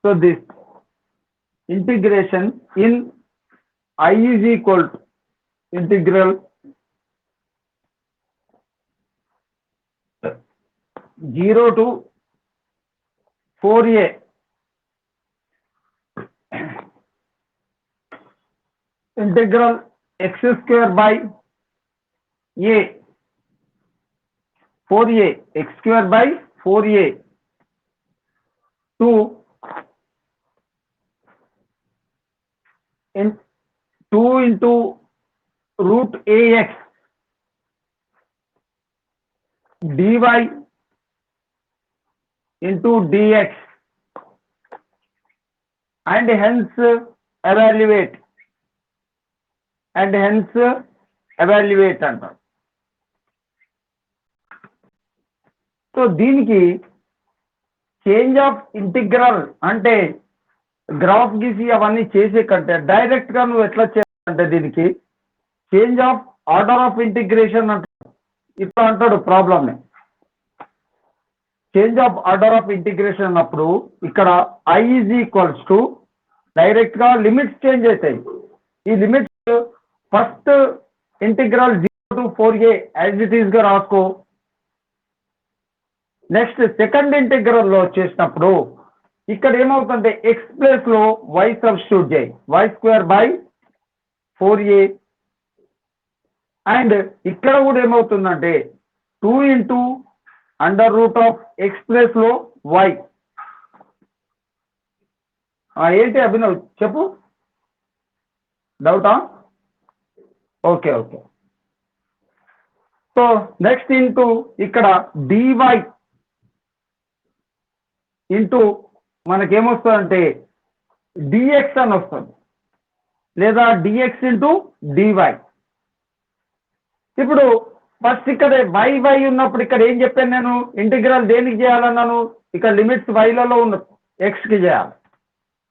So this integration in I is equal to integral 0 to 4a integral x square by a 4a x square by 4a to in 2 into root ax dy into dx and hence evaluate అంటారు. So దీనికి change of integral అంటే graph గీసి అవన్నీ చేసే కంటే direct గా నువ్వు ఎట్లా చేయాలంటే దీనికి change of order of integration అంటాడు. ఇట్లా అంటాడు ప్రాబ్లమ్ ని. Change of order of integration అన్నప్పుడు ఇక్కడ I is equals to direct గా లిమిట్స్ చేంజ్ అవుతాయి. ఈ limits first integral 0 to 4a as it is గా రాసుకో. నెక్స్ట్ సెకండ్ ఇంటిగ్రల్ లో వచ్చేసినప్పుడు ఇక్కడ ఏమవుతుందంటే ఎక్స్ ప్లేస్ లో వై సబ్స్టిట్యూట్ చేయి, y square by 4a and ఇక్కడ కూడా ఏమవుతుందంటే 2 into under root of x place లో వై. ఏంటి అభినవ్ చెప్పు, డౌటా? Okay okay. So next into ఇక్కడ డివై ఇంటూ మనకేమొస్తుందంటే డిఎక్స్ అని వస్తుంది, లేదా డిఎక్స్ ఇంటూ డివై. ఇప్పుడు ఫస్ట్ ఇక్కడ వై వై ఉన్నప్పుడు ఇక్కడ ఏం చెప్పాను నేను, ఇంటిగ్రల్ దేనికి చేయాలన్నాను, ఇక్కడ లిమిట్స్ వైలలో ఉన్న ఎక్స్ కి చేయాలి.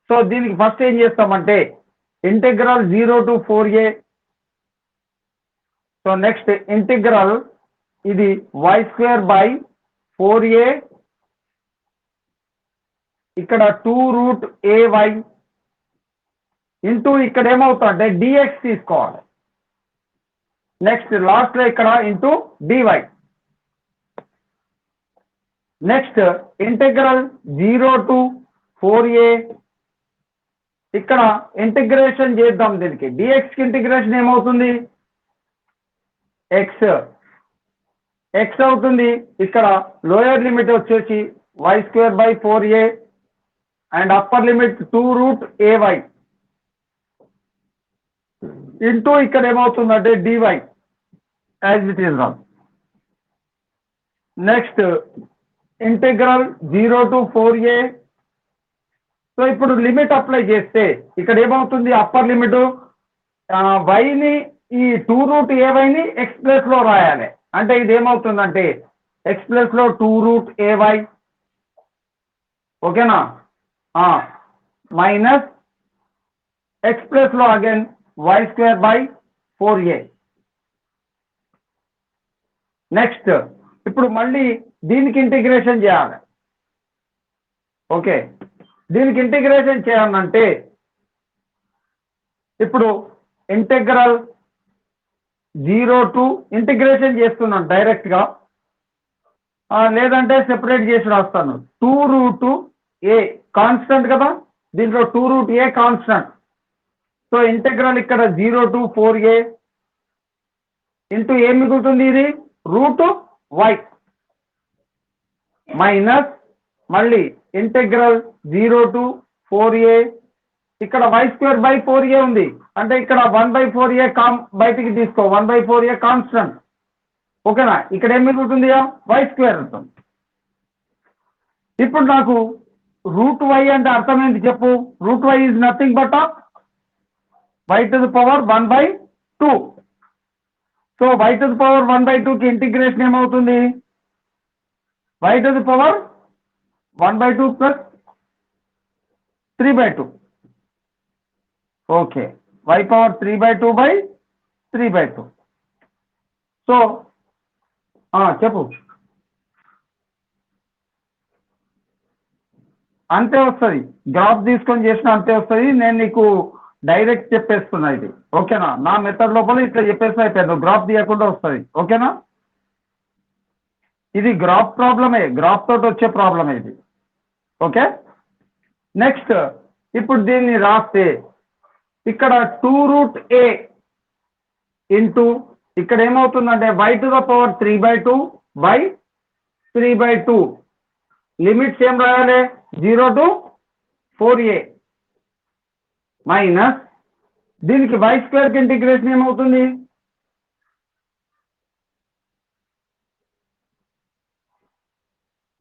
సో దీనికి ఫస్ట్ ఏం చేస్తామంటే integral 0 to 4a. So next integral ఇది వై స్క్వేర్ బై 4a ఇక్కడ 2 రూట్ ay ఇంటూ ఇక్కడ ఏమవుతుందంటే డిఎక్స్ తీసుకోవాలి. నెక్స్ట్ లాస్ట్ లో ఇక్కడ into dy. Next integral 0 to 4a ఇక్కడ ఇంటిగ్రేషన్ చేద్దాం. దీనికి డిఎక్స్ కి ఇంటిగ్రేషన్ ఏమవుతుంది, ఎక్స్ ఎక్స్ అవుతుంది. ఇక్కడ లోయర్ లిమిట్ వచ్చేసి y square by 4a and upper limit 2 root ay into ఇక్కడ ఏమవుతుందంటే డివై యాజ్ ఇట్ ఈస్ రాన్. Next integral 0 to 4a. So ఇప్పుడు లిమిట్ అప్లై చేస్తే ఇక్కడ ఏమవుతుంది, అప్పర్ లిమిట్ వైని ఈ 2 రూట్ ఏవైని ఎక్స్ ప్లస్ లో రాయాలి. అంటే ఇది ఏమవుతుందంటే ఎక్స్ ప్లస్ లో 2 రూట్ ay ఓకేనా, మైనస్ ఎక్స్ ప్లస్ లో again y square by 4a. Next ఇప్పుడు మళ్ళీ దీనికి ఇంటిగ్రేషన్ చేయాలి. ఓకే, దీనికి ఇంటిగ్రేషన్ చేయాలంటే ఇప్పుడు ఇంటిగ్రల్ 0 to ఇంటిగ్రేషన్ చేస్తున్నాను డైరెక్ట్ గా, లేదంటే సెపరేట్ చేసి రాస్తాను. 2 రూట్ a కాన్స్టెంట్ కదా, దీంట్లో 2 root a constant. So integral ఇక్కడ 0 to 4a ఇంటూ ఏం మిగులుతుంది, ఇది రూట్ y మైనస్ మళ్ళీ ఇంటిగ్రల్ 0 to 4a ఇక్కడ వై స్క్వేర్ బై 4a ఉంది. అంటే ఇక్కడ 1/4a బయటికి తీసుకో, 1/4a కాన్స్టెంట్. ఓకేనా, ఇక్కడ ఏం మిగులుతుంది, వై స్క్వేర్ ఉంటుంది. ఇప్పుడు నాకు రూట్ వై అంటే అర్థం ఏంటి చెప్పు. Root y is nothing but y to the power 1/2. So y to the power 1/2 కి ఇంటిగ్రేషన్ ఏమవుతుంది, y to the power 1/2 plus 3/2. Okay, y power 3/2 by 3/2. So చెప్పు. అంతే వస్తుంది, గ్రాఫ్ తీసుకొని చేసిన అంతే వస్తుంది. నేను నీకు డైరెక్ట్ చెప్పేస్తున్నా ఇది, ఓకేనా? నా మెథడ్ లోపల ఇట్లా చెప్పేసి అయిపోయింది, గ్రాఫ్ తీయకుండా వస్తుంది, ఓకేనా? ఇది గ్రాఫ్ ప్రాబ్లమే, గ్రాఫ్ తోటి వచ్చే ప్రాబ్లమే ఇది, ఓకే? నెక్స్ట్ ఇప్పుడు దీన్ని రాస్తే ఇక్కడ 2√a ఇంటూ ఇక్కడ ఏమవుతుందంటే y⁴ బై 3/2 లిమిట్స్ ఏం రాయాలి? 0 to 4a మైనస్ దీనికి y² కి ఇంటిగ్రేషన్ ఏమవుతుంది?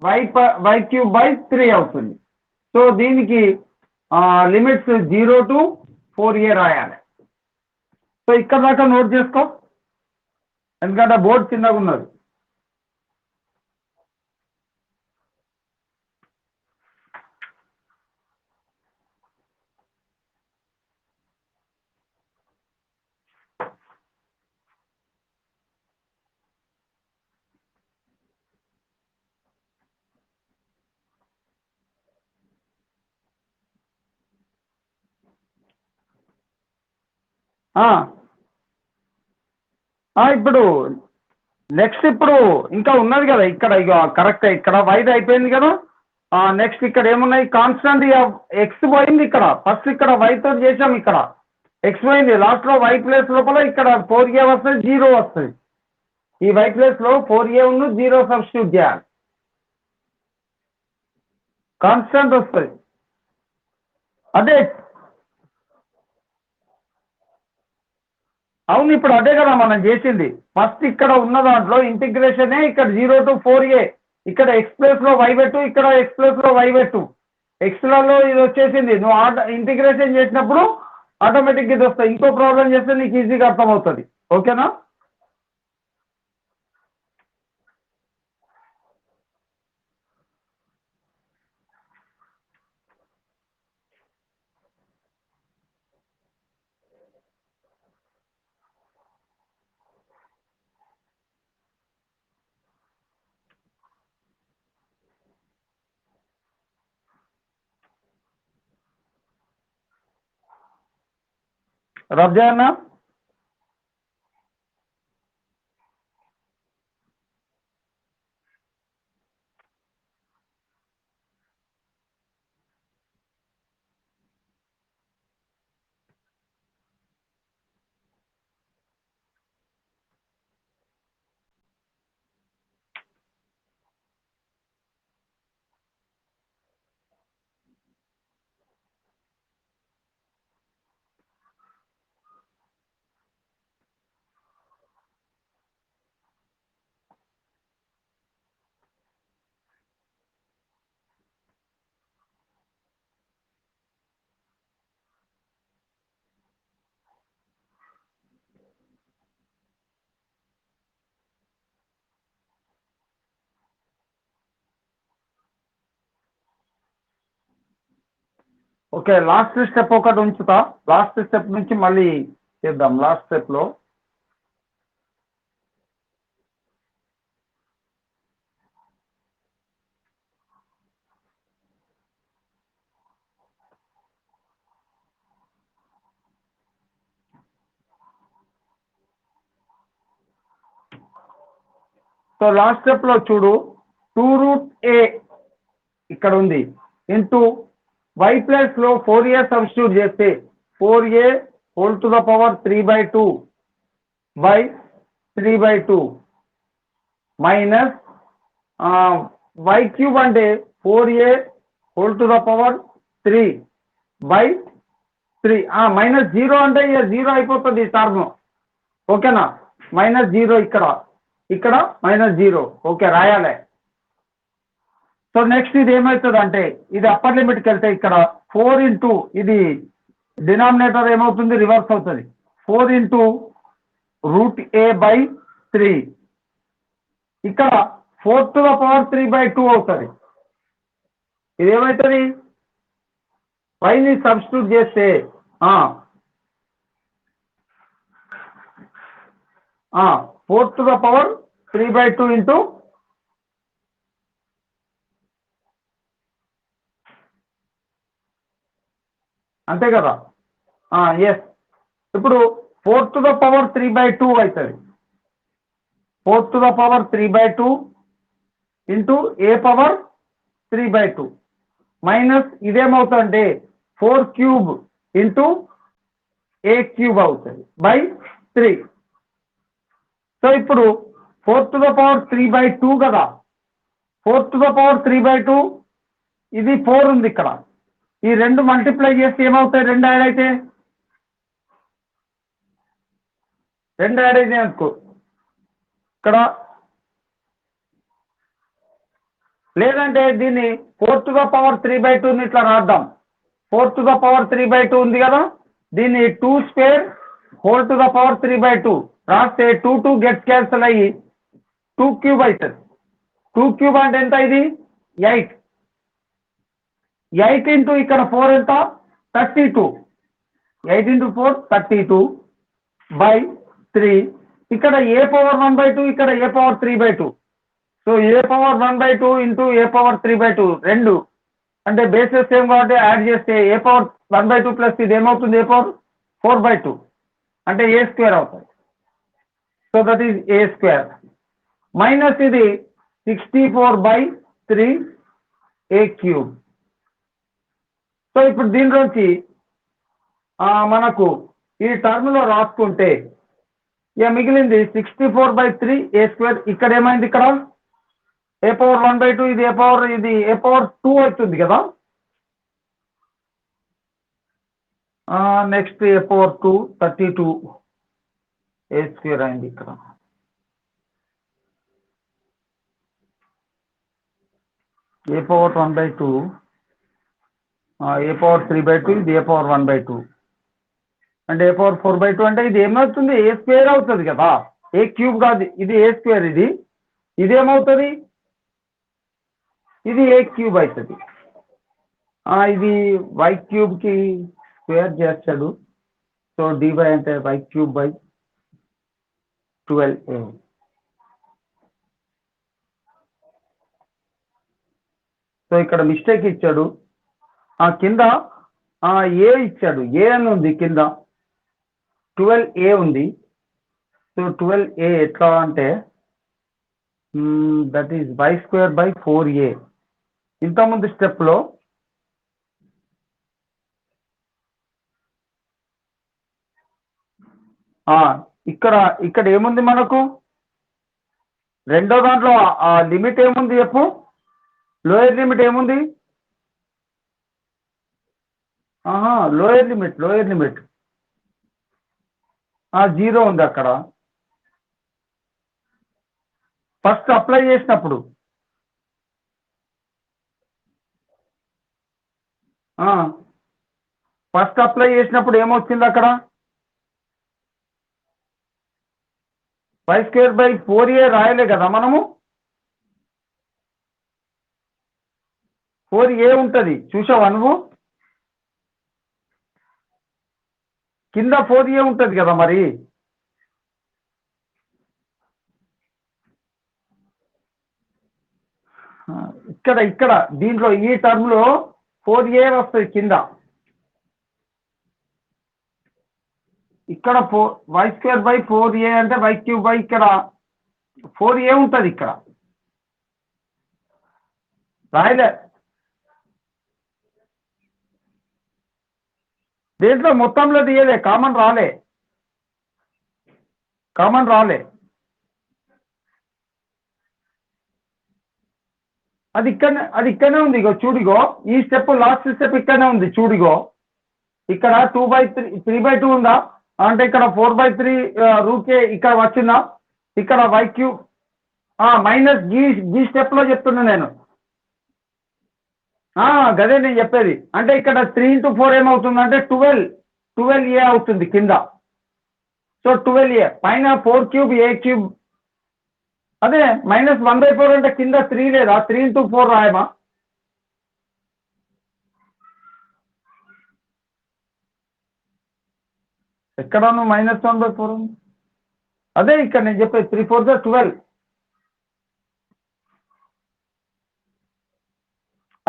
y³ / 3 అవుతుంది. సో దీనికి లిమిట్స్ 0 to 4a రాయాలి. సో ఇక్కడ దాకా నోట్ చేసుకో, ఎందుకంటే బోర్డు చిన్నగా ఉన్నది. ఇప్పుడు నెక్స్ట్ ఇప్పుడు ఇంకా ఉన్నది కదా ఇక్కడ, ఇక కరెక్ట్ ఇక్కడ వైడ్ అయిపోయింది కదా. నెక్స్ట్ ఇక్కడ ఏమున్నాయి? కాన్స్టెంట్ ఎక్స్ పోయింది ఇక్కడ, ఫస్ట్ ఇక్కడ y తో చేసాం, ఇక్కడ ఎక్స్ పోయింది, లాస్ట్ లో y ప్లేస్ లోపల ఇక్కడ 4a వస్తుంది, 0 వస్తుంది. ఈ y ప్లేస్ లో 4a ఉన్న 0 సబ్స్టిట్యూట్ చేయాలి, కాన్స్టెంట్ వస్తుంది. అదే అవును, ఇప్పుడు అదే కదా మనం చేసింది. ఫస్ట్ ఇక్కడ ఉన్న దాంట్లో ఇంటిగ్రేషనే ఇక్కడ 0 to 4a, ఇక్కడ ఎక్స్ ప్లేస్ లో y పెట్టు, ఇక్కడ ఎక్స్ ప్లేస్ లో y పెట్టు, ఎక్స్ట్రాలో ఇది వచ్చేసింది. నువ్వు ఇంటిగ్రేషన్ చేసినప్పుడు ఆటోమేటిక్గా ఇది వస్తాయి. ఇంకో ప్రాబ్లం చేస్తే నీకు ఈజీగా అర్థమవుతుంది, ఓకేనా? రబ్ చేయన్నా? ఓకే, లాస్ట్ స్టెప్ ఒకటి ఉంచుతా, లాస్ట్ స్టెప్ నుంచి మళ్ళీ చేద్దాం. లాస్ట్ స్టెప్ లో సో లాస్ట్ స్టెప్ లో చూడు, 2√a ఇక్కడ ఉంది ఇంటూ y ప్లస్ లో 4a సబ్స్టిట్యూట్ చేస్తే 4a whole to the power 3/2 by 3/2 minus y³ అంటే 4a whole to the power 3/3 minus 0 అంటే ఇక 0 అయిపోతుంది ఈ టర్మ్, ఓకేనా? -0 ఇక్కడ, ఇక్కడ -0, ఓకే రాయాలి. సో నెక్స్ట్ ఇది ఏమవుతుంది అంటే ఇది అప్పర్ లిమిట్కి వెళ్తే ఇక్కడ 4 ఇంటూ ఇది డినామినేటర్ ఏమవుతుంది? రివర్స్ అవుతుంది. 4 ఇంటూ √a/3 ఇక్కడ 4 టు ద పవర్ 3/2 అవుతుంది. ఇది ఏమవుతుంది? వైని సబ్స్టిట్యూట్ చేస్తే 4 టు ద పవర్ 3/2 ఇంటూ అంతే కదా. ఎస్. ఇప్పుడు 4^3/2 అవుతుంది. 4^3/2 into a^3/2 minus ఇదేమవుతుందంటే 4³ into a³ అవుతుంది బై 3. సో ఇప్పుడు 4^3/2 కదా, 4^3/2 ఇది 4 ఉంది ఇక్కడ. ఈ రెండు మల్టిప్లై చేస్తే ఏమవుతాయి, రెండు యాడ్ అయితే అనుకో ఇక్కడ. లేదంటే దీన్ని 4^3/2 ఇట్లా రాద్దాం. 4^3/2 ఉంది కదా, దీన్ని 2^3/2 రాస్తే 2 గెట్స్ క్యాన్సల్ అయ్యి 2³ అవుతుంది. 2³ అంటే ఎంత, ఇది 8. 8 ఇంటూ ఇక్కడ 4 ఎంత, 32. 8 ఇంటూ 4 32 బై 3. ఇక్కడ a^1/2, ఇక్కడ a^3/2. So a^1/2 into a^3/2 రెండు అంటే బేసెస్ సేమ్ కాబట్టి యాడ్ చేస్తే a^1/2 ప్లస్ ఇది ఏమవుతుంది, a^4/2 అంటే a² అవుతుంది. So that is a² minus ఇది 64/3 a³. సో ఇప్పుడు దీనిలోంచి మనకు ఈ టర్మ్లో రాసుకుంటే ఇక మిగిలింది 64/3 a². ఇక్కడ ఏమైంది, ఇక్కడ a^1/2 ఇది ఇది a^2 అవుతుంది కదా. నెక్స్ట్ a^2 32 a² అయింది ఇక్కడ. a^1/2 a^3/2 ఇది a^1/2 అంటే a^4/2 అంటే ఇది ఏమవుతుంది, a² అవుతుంది కదా, a³ కాదు, ఇది a². ఇదేమవుతుంది, ఇది a³ అవుతుంది. ఇది y³ స్క్వేర్ చేస్తాడు. సో dy అంటే y³/12a. సో ఇక్కడ మిస్టేక్ ఇచ్చాడు, కింద ఏ ఇచ్చాడు, ఏ అని ఉంది కింద, 12a ఉంది. సో 12a ఎట్లా అంటే దట్ ఈస్ y²/4a. ఇంతకుముందు స్టెప్లో ఇక్కడ ఏముంది మనకు, రెండో దాంట్లో లిమిట్ ఏముంది చెప్పు, లోయర్ లిమిట్ ఏముంది, లోయర్ లిమిట్ 0 ఉంది అక్కడ. ఫస్ట్ అప్లై చేసినప్పుడు ఏమొచ్చింది అక్కడ, y²/4a రాయలే కదా మనము. 4a ఉంటుంది చూసావా నువ్వు, కింద 4a ఉంటుంది కదా మరి. ఇక్కడ దీంట్లో ఈ టర్మ్లో 4a వస్తుంది కింద. ఇక్కడ y²/4a అంటే y³ ఇక్కడ 4a ఉంటుంది, ఇక్కడ రాయలే. దేంట్లో మొత్తంలో తీయలే, కామన్ రాలే. అది ఇక్కడనే ఉంది. ఇగో చూడిగో, ఈ స్టెప్ లాస్ట్ స్టెప్ ఇక్కడనే ఉంది చూడిగో. ఇక్కడ 3/2 ఉందా అంటే ఇక్కడ 4/3 రూకే ఇక్కడ వచ్చిందా, ఇక్కడ y³ మైనస్ ఈ స్టెప్ లో చెప్తున్నా నేను. గదే నేను చెప్పేది. అంటే ఇక్కడ 3 into 4 ఏమవుతుందంటే 12a అవుతుంది కింద. సో 12a పైన 4³ a³. అదే -1/4 అంటే కింద 3 లేదా, 3 into 4 రాయమా. ఎక్కడ -1/4 అదే ఇక్కడ నేను చెప్పేది 3 4 12.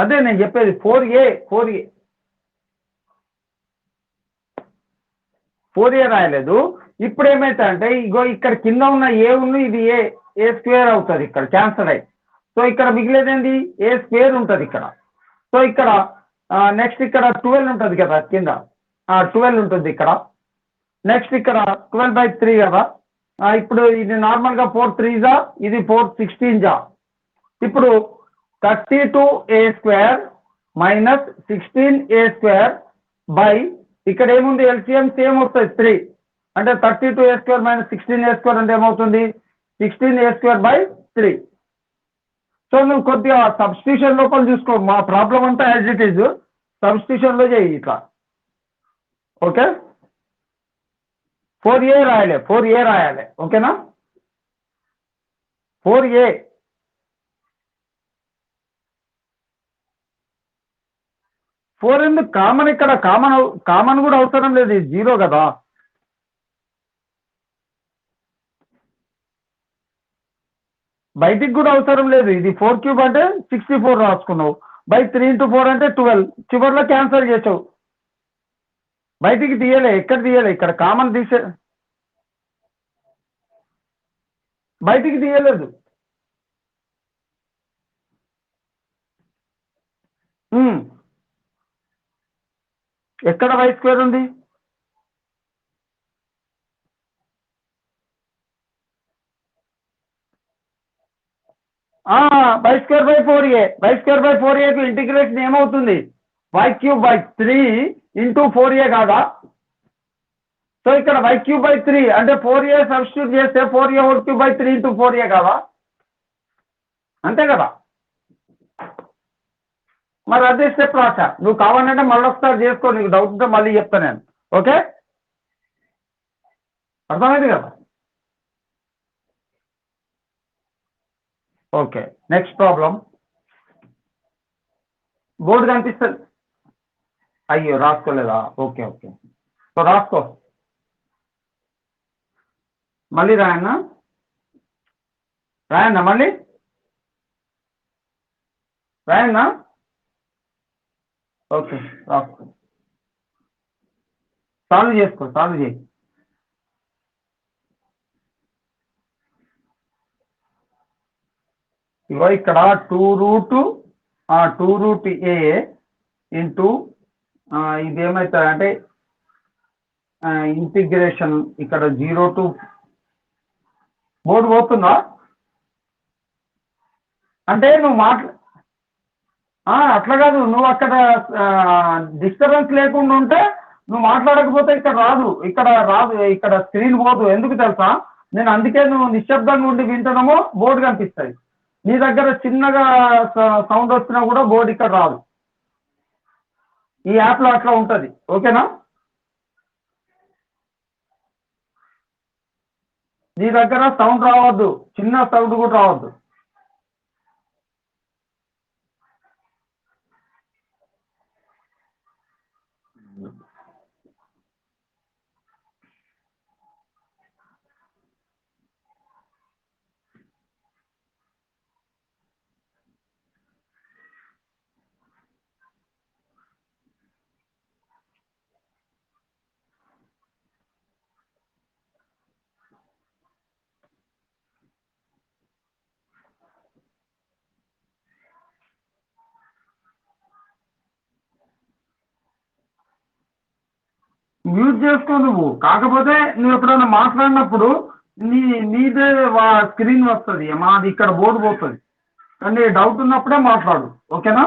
అదే నేను చెప్పేది 4a 4a రాయలేదు. ఇప్పుడు ఏమైతే అంటే ఇగో ఇక్కడ కింద ఉన్న ఏ ఉన్న ఇది ఏ స్క్వేర్ అవుతుంది ఇక్కడ క్యాన్సల్ అయ్యి. సో ఇక్కడ మిగిలేదేంది ఏ స్క్వేర్ ఉంటుంది ఇక్కడ. సో ఇక్కడ నెక్స్ట్ ఇక్కడ 12 ఉంటుంది కదా కింద, 12 ఉంటుంది ఇక్కడ. నెక్స్ట్ ఇక్కడ 12/3 కదా. ఇప్పుడు ఇది నార్మల్గా 4 3 జా, ఇది 4 16 జా. ఇప్పుడు 32a² మైనస్ 16a² బై ఇక్కడ ఏముంది ఎల్సిఎం సేమ్ వస్తుంది 3. అంటే 32a² మైనస్ 16a² అంటే ఏమవుతుంది 16a²/3. సో నువ్వు కొద్దిగా సబ్స్టిట్యూషన్ లోపల చూసుకో, మా ప్రాబ్లం అంతా యాజ్ ఇట్ ఈజ్ సబ్స్టిట్యూషన్లో చేయి ఇట్లా. ఓకే 4a రాయాలి, 4a రాయాలి. ఓకేనా 4a. ఎందుకు కామన్, ఇక్కడ కామన్ కూడా అవసరం లేదు, ఇది 0 కదా. బయటికి కూడా అవసరం లేదు, ఇది 4³ అంటే 64 రాసుకున్నావు, బై 3 × 4 అంటే 12, చివరిలో క్యాన్సల్ చేసావు. బయటికి తీయలే, ఎక్కడ తీయలే, ఇక్కడ కామన్ తీసే బయటికి తీయలేదు. ఎక్కడ y² ఉంది? y²/4a, y²/4aకు ఇంటిగ్రేషన్ ఏమవుతుంది y³/3 × 4a కాదా. సో ఇక్కడ y³/3 అంటే 4a సబ్స్టిట్యూట్ చేస్తే 4a³ 3 × 4a కాదా, అంతే కదా. మరి అదే స్టెప్ రాసా, నువ్వు కావాలంటే మళ్ళీ ఒకసారి చేసుకో, నీకు డౌట్ ఉంటే మళ్ళీ చెప్తాను నేను. ఓకే అర్థమైంది కదా. Okay next problem. బోర్డు కనిపిస్తుంది, అయ్యో రాసుకోలేదా. ఓకే సో రాసుకో, మళ్ళీ రాయన్నా మళ్ళీ రాయన్నా. ఓకే రాసుకో, సాల్వ్ చేసుకో, సాల్వ్ చేయి. ఇగో ఇక్కడ 2√a ఇంటూ ఇది ఏమవుతుంది అంటే ఇంటిగ్రేషన్ ఇక్కడ 0 to బోర్డు పోతుందా అంటే నువ్వు అట్లా కాదు, నువ్వు అక్కడ డిస్టర్బెన్స్ లేకుండా ఉంటే నువ్వు మాట్లాడకపోతే ఇక్కడ రాదు, ఇక్కడ స్క్రీన్ పోదు. ఎందుకు తెలుసా, నేను అందుకే నువ్వు నిశ్శబ్దంగా ఉండి వింటడమో బోర్డు కనిపిస్తుంది. నీ దగ్గర చిన్నగా సౌండ్ వచ్చినా కూడా బోర్డు ఇక్కడ రాదు. ఈ యాప్లో అట్లా ఉంటుంది. ఓకేనా, నీ దగ్గర సౌండ్ రావద్దు, చిన్న సౌండ్ కూడా రావద్దు. మ్యూట్ చేసుకో నువ్వు, కాకపోతే నువ్వు ఎప్పుడైనా మాట్లాడినప్పుడు నీదే స్క్రీన్ వస్తుంది, మాది ఇక్కడ బోర్డు పోతుంది. కానీ డౌట్ ఉన్నప్పుడే మాట్లాడు. ఓకేనా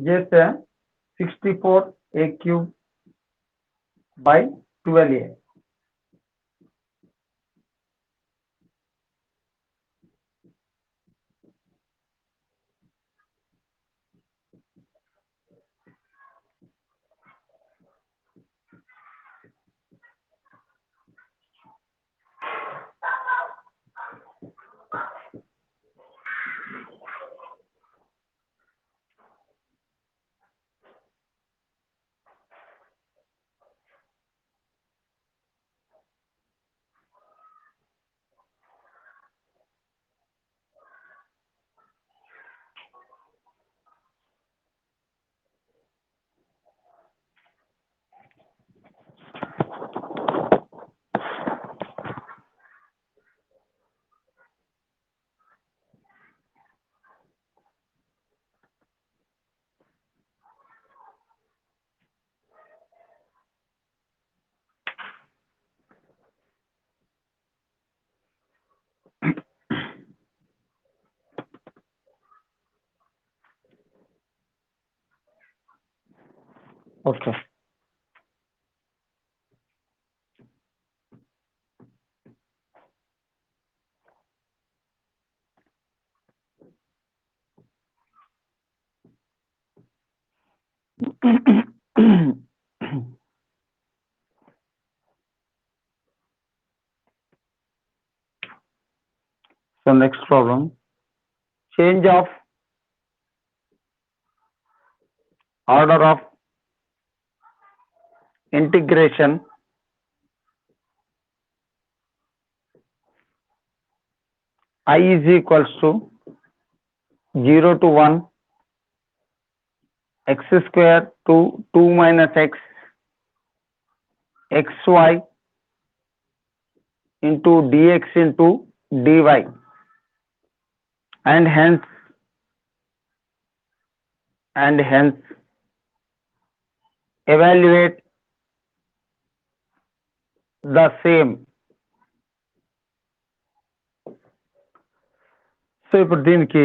చేస్తే 64a³ by 12a. Okay. So next problem, change of order of integration I is equals to 0 to 1 x square to 2 minus x xy into dx into dy, and hence evaluate the same. So ఇప్పుడు దీనికి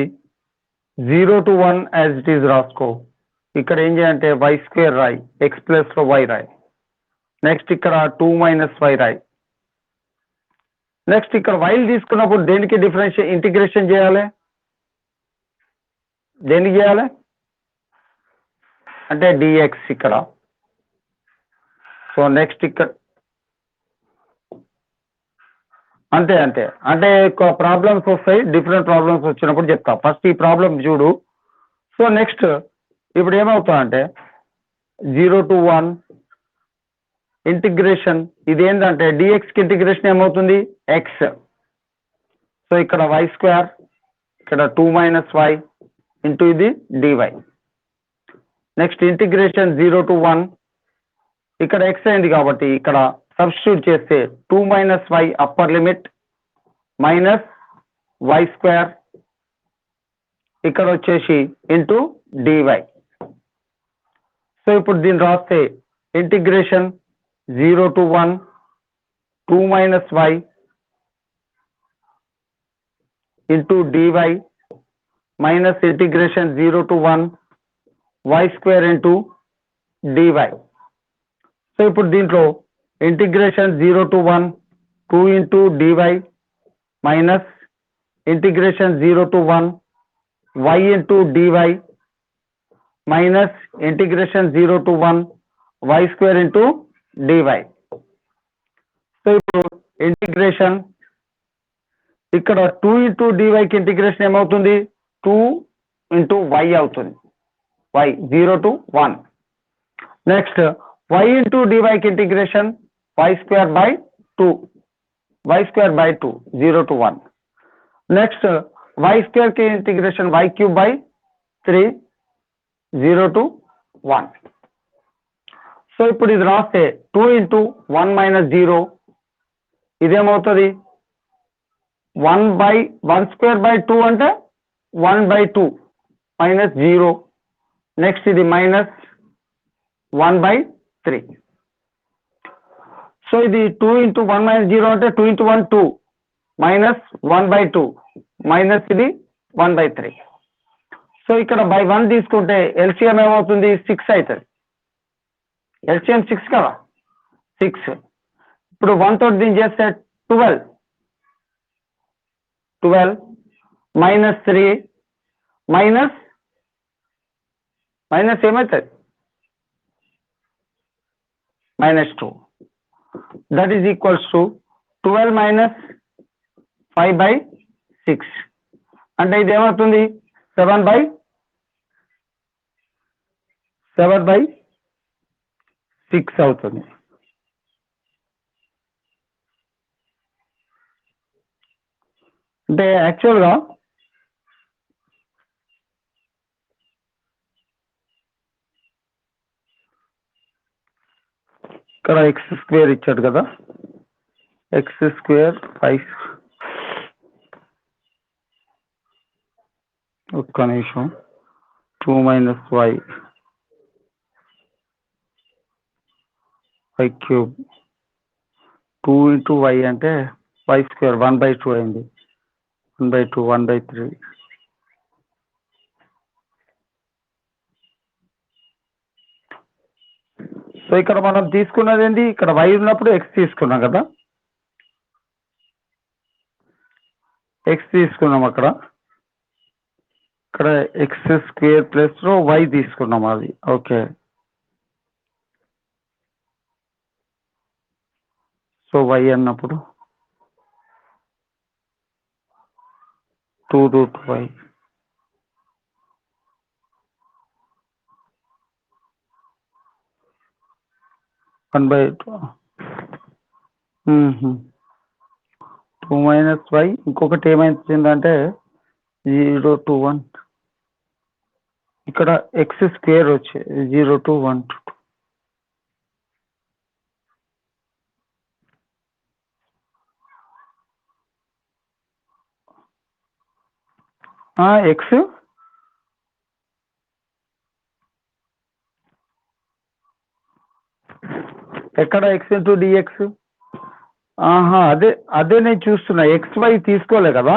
0 to 1 as it is రాసుకో. ఇక్కడ ఏం చేయాలంటే y square రాయి, X plus లో why రాయి. Next ఇక్కడ 2 మైనస్ వై రాయి. నెక్స్ట్ ఇక్కడ వైల్ తీసుకున్నప్పుడు దేనికి ఇంటిగ్రేషన్ చేయాలి, దేనికి చేయాలి అంటే డిఎక్స్ ఇక్కడ. సో నెక్స్ట్ ఇక్కడ అంతే అంటే ప్రాబ్లమ్స్ వస్తాయి, డిఫరెంట్ ప్రాబ్లమ్స్ వచ్చినప్పుడు చెప్తా. ఫస్ట్ ఈ ప్రాబ్లం చూడు. సో నెక్స్ట్ ఇప్పుడు ఏమవుతా అంటే 0 to 1 ఇంటిగ్రేషన్, ఇది ఏంటంటే డిఎక్స్కి ఇంటిగ్రేషన్ ఏమవుతుంది ఎక్స్. సో ఇక్కడ వై స్క్వేర్, ఇక్కడ 2 మైనస్ వై ఇంటూ ఇది డివై. నెక్స్ట్ ఇంటిగ్రేషన్ 0 to 1, ఇక్కడ ఎక్స్ అయింది కాబట్టి ఇక్కడ సబ్స్టిట్యూట్ చేస్తే 2 minus y upper limit minus y square, ఇక్కడ వచ్చేసి ఇంటూ డివై. సో ఇప్పుడు దీన్ని రాస్తే integration 0 to 1 2 minus y into dy minus integration 0 to 1 y square into dy. So ఇప్పుడు దీంట్లో integration 0 to 1 2 into dy minus integration 0 to 1 y into dy minus integration 0 to 1 y square into dy. So ఇప్పుడు integration ఇక్కడ 2 into డివైకి integration ఏమవుతుంది 2 into y అవుతుంది, y 0 to 1. Next y into డివైకి integration y square by 2, y square by 2 0 to 1. Next y square కి integration y cube by 3 0 to 1. So ఇప్పుడు ఇది రాస్తే 2 ఇంటూ 1 మైనస్ 0 ఇదేమవుతుంది 1 స్క్వేర్ బై 2 అంటే 1/2 మైనస్ 0. నెక్స్ట్ ఇది మైనస్ 1/3. సో ఇది 2 ఇంటూ 1 మైనస్ 0 అంటే 2 ఇంటూ 1 2 మైనస్ 1/2 మైనస్ ఇది 1/3. సో ఇక్కడ బై 1 తీసుకుంటే ఎల్సిఎం ఏమవుతుంది 6 అవుతుంది. ఎల్సిఎం 6 కదా 6. ఇప్పుడు 1 తోటి దీన్ని చేస్తే 12 మైనస్ 3 మైనస్ ఏమవుతుంది -2 that is equals to 12 minus 5/6 అంటే ఇది ఏమవుతుంది 7/6 అవుతుంది. అంటే యాక్చువల్గా ఇక్కడ x² ఇచ్చాడు కదా, x² 5 ఒక్క నిమిషం 2 మైనస్ y 5³ 2 ఇంటూ y అంటే y² 1/2 అయింది. 1/2 1/3 సో ఇక్కడ మనం తీసుకున్నది ఏంటి, ఇక్కడ y ఉన్నప్పుడు x తీసుకున్నాం కదా, x తీసుకున్నాం ఇక్కడ x² ప్లస్ లో y తీసుకున్నాం అది ఓకే. సో y అన్నప్పుడు 2√y (1/2) 2 మైనస్ y ఇంకొకటి ఏమైందంటే 0 to 1 ఇక్కడ x² వచ్చి 0 to 1 x ఎక్కడ x ఇంటూ dx అదే నేను చూస్తున్నా, xy తీసుకోలే కదా,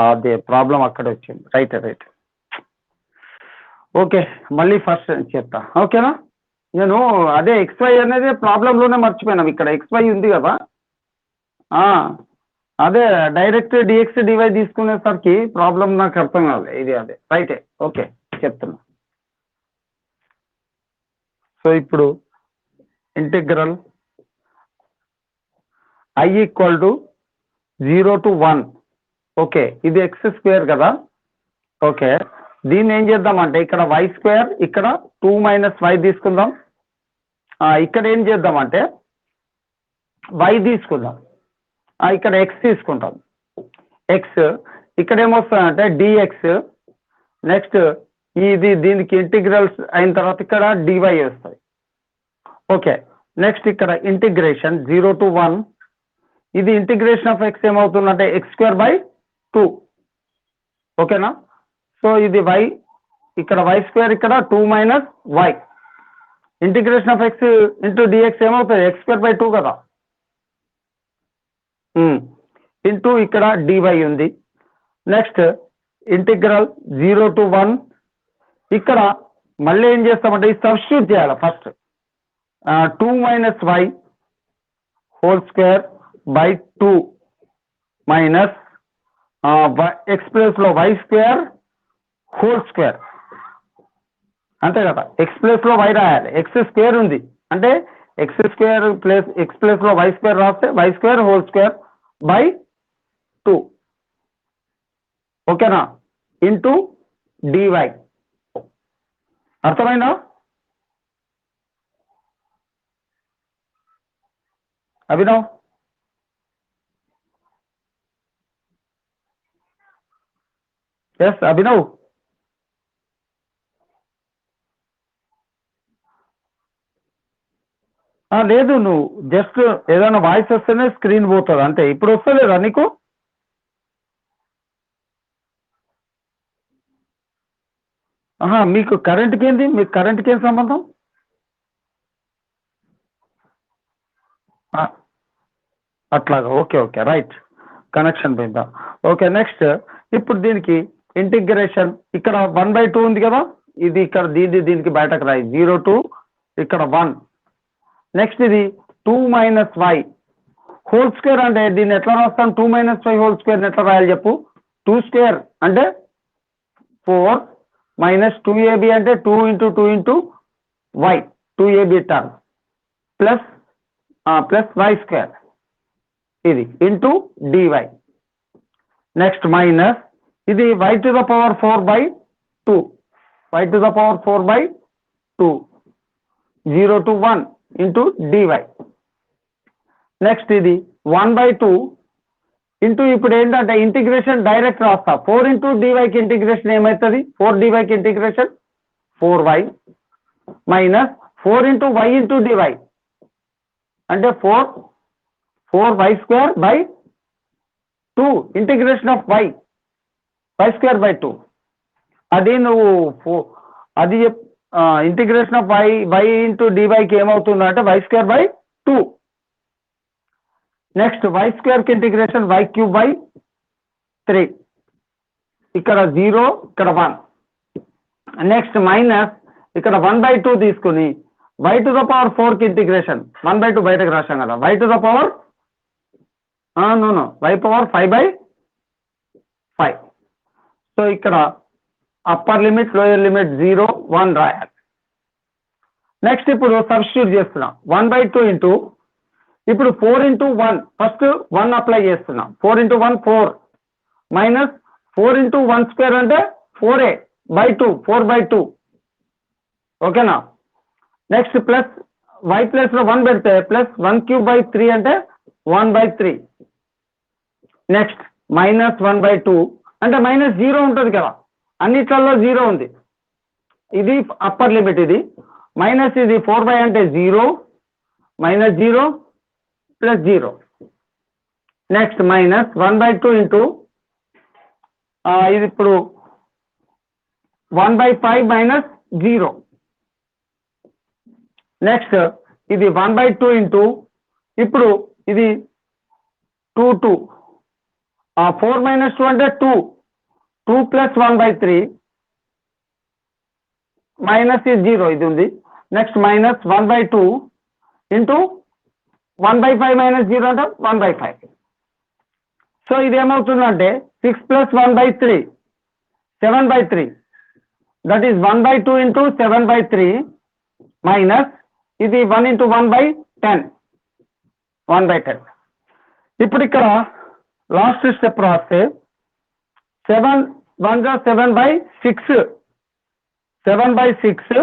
అదే ప్రాబ్లం అక్కడ వచ్చింది. రైట్ ఓకే, మళ్ళీ ఫస్ట్ చెప్తా ఓకేనా. నేను అదే xy అనేది ప్రాబ్లంలోనే మర్చిపోయినాం, ఇక్కడ xy ఉంది కదా, అదే డైరెక్ట్ dx dy తీసుకునేసరికి ప్రాబ్లం నాకు అర్థం కాదు. ఇది అదే రైటే ఓకే చెప్తున్నా. సో ఇప్పుడు integral I equal to 0 to 1 okay, ఇది x² కదా ఓకే. దీన్ని ఏం చేద్దామంటే ఇక్కడ y² ఇక్కడ 2 మైనస్ y తీసుకుందాం. ఇక్కడ ఏం చేద్దామంటే y తీసుకుందాం, ఇక్కడ x తీసుకుంటాం. x ఇక్కడ ఏమొస్తుందంటే dx, నెక్స్ట్ ఇది దీనికి ఇంటిగ్రల్స్ అయిన తర్వాత ఇక్కడ dy వస్తాయి ఓకే. నెక్స్ట్ ఇక్కడ ఇంటిగ్రేషన్ 0 to 1, ఇది ఇంటిగ్రేషన్ ఆఫ్ x ఏమవుతుందంటే x²/2 ఓకేనా. సో ఇది y, ఇక్కడ y² ఇక్కడ 2 minus y, integration of x into dx ఏమవుతుంది x²/2 కదా, ఇంటూ ఇక్కడ dy ఉంది. నెక్స్ట్ ఇంటిగ్రల్ 0 to 1, ఇక్కడ మళ్ళీ ఏం చేస్తామంటే ఈ సబ్స్టిట్యూట్ చేయాలి first, 2 minus y (2) minus x plus లో y² అంతే కదా, x ప్లస్ లో y రాయాలి, x² ఉంది అంటే x² ప్లస్ x ప్లస్ లో y² రాస్తే y²(2) ఓకేనా, ఇంటూ dy. అర్థమైందా అభినవ్? ఎస్ అభినవ్, లేదు నువ్వు జస్ట్ ఏదైనా వాయిస్ వస్తేనే స్క్రీన్ పోతుంది అంతే. ఇప్పుడు వస్తలేదా నీకు? మీకు కరెంట్కి ఏంది, మీకు కరెంట్కి ఏం సంబంధం? అట్లాగా ఓకే రైట్, కనెక్షన్ పోయిందా ఓకే. నెక్స్ట్ ఇప్పుడు దీనికి ఇంటిగ్రేషన్ ఇక్కడ 1/2 ఉంది కదా, ఇది ఇక్కడ దీనికి బయటకు రాయి 0 to ఇక్కడ 1. నెక్స్ట్ ఇది 2 - y హోల్ స్క్వేర్ అంటే దీన్ని ఎట్లా రాస్తాం? 2 - y హోల్ స్క్వేర్ ఎట్లా రాయాలి చెప్పు? 2 స్క్వేర్ అంటే 4 - 2ab అంటే 2 × 2 × y 2ab term plus y square ఇది ఇంటూ dy. నెక్స్ట్ మైనస్ ఇది y to the power 4/2 y to the power 4/2 0 to 1 into dy. Next ఇది 1/2 ఇంటూ ఇప్పుడు ఏంటంటే ఇంటిగ్రేషన్ డైరెక్ట్ రాస్తా. 4 into dy కి ఇంటిగ్రేషన్ ఏమవుతుంది? 4 dy కి integration 4y minus 4 into y into dy అంటే 4y square by 2 integration of y square by 2. అది నువ్వు అది integration of y into dy కి ఏమవుతుంది అంటే y square by 2. Next y square కి ఇంటిగ్రేషన్ y³ 3 ఇక్కడ 0 ఇక్కడ 1. నెక్స్ట్ మైనస్ ఇక్కడ 1/2 తీసుకుని y to the power 4 కి ఇంటిగ్రేషన్ 1/2 బయటకు రాశాం కదా, y to the power y power 5/5. So ఇక్కడ అప్పర్ లిమిట్ లోయర్ లిమిట్ 0 1 రాయాలి. నెక్స్ట్ ఇప్పుడు సబ్స్టిట్యూట్ చేస్తున్నాం 1/2 ఇంటూ ఇప్పుడు 4 into 1 ఫస్ట్ 1 అప్లై చేస్తున్నాం. 4 into 1 4 మైనస్ 4 into 1 స్క్వేర్ అంటే 4a/2 4/2 ఓకేనా. నెక్స్ట్ ప్లస్ y ప్లస్ లో 1 పెడితే ప్లస్ 1³ 3 అంటే 1/3. నెక్స్ట్ మైనస్ 1/2 అంటే మైనస్ 0 ఉంటుంది కదా, అన్నిట్లలో 0 ఉంది. ఇది అప్పర్ లిమిట్, ఇది మైనస్ ఇది 4/, అంటే 0 minus 0 plus 0. Next minus 1/2 into ఇది ఇప్పుడు 1/5 మైనస్ 0. నెక్స్ట్ ఇది 1/2 ఇంటూ ఇప్పుడు ఇది 2 4 - 2 అంటే 2 ప్లస్ 1/3 మైనస్ ఇది 0 ఇది ఉంది. నెక్స్ట్ మైనస్ 1/2 ఇంటూ 1/5 మైనస్ 0 అంటే 1/5. సో ఇది ఏమవుతుందంటే 6 + 1/3 7/3 దట్ ఈస్ 1/2 ఇంటూ 7/3 మైనస్ ఇది 1 into 1/10 1/10. ఇప్పుడు ఇక్కడ లాస్ట్ స్టెప్ రాస్తే 7 1 7/6 7/6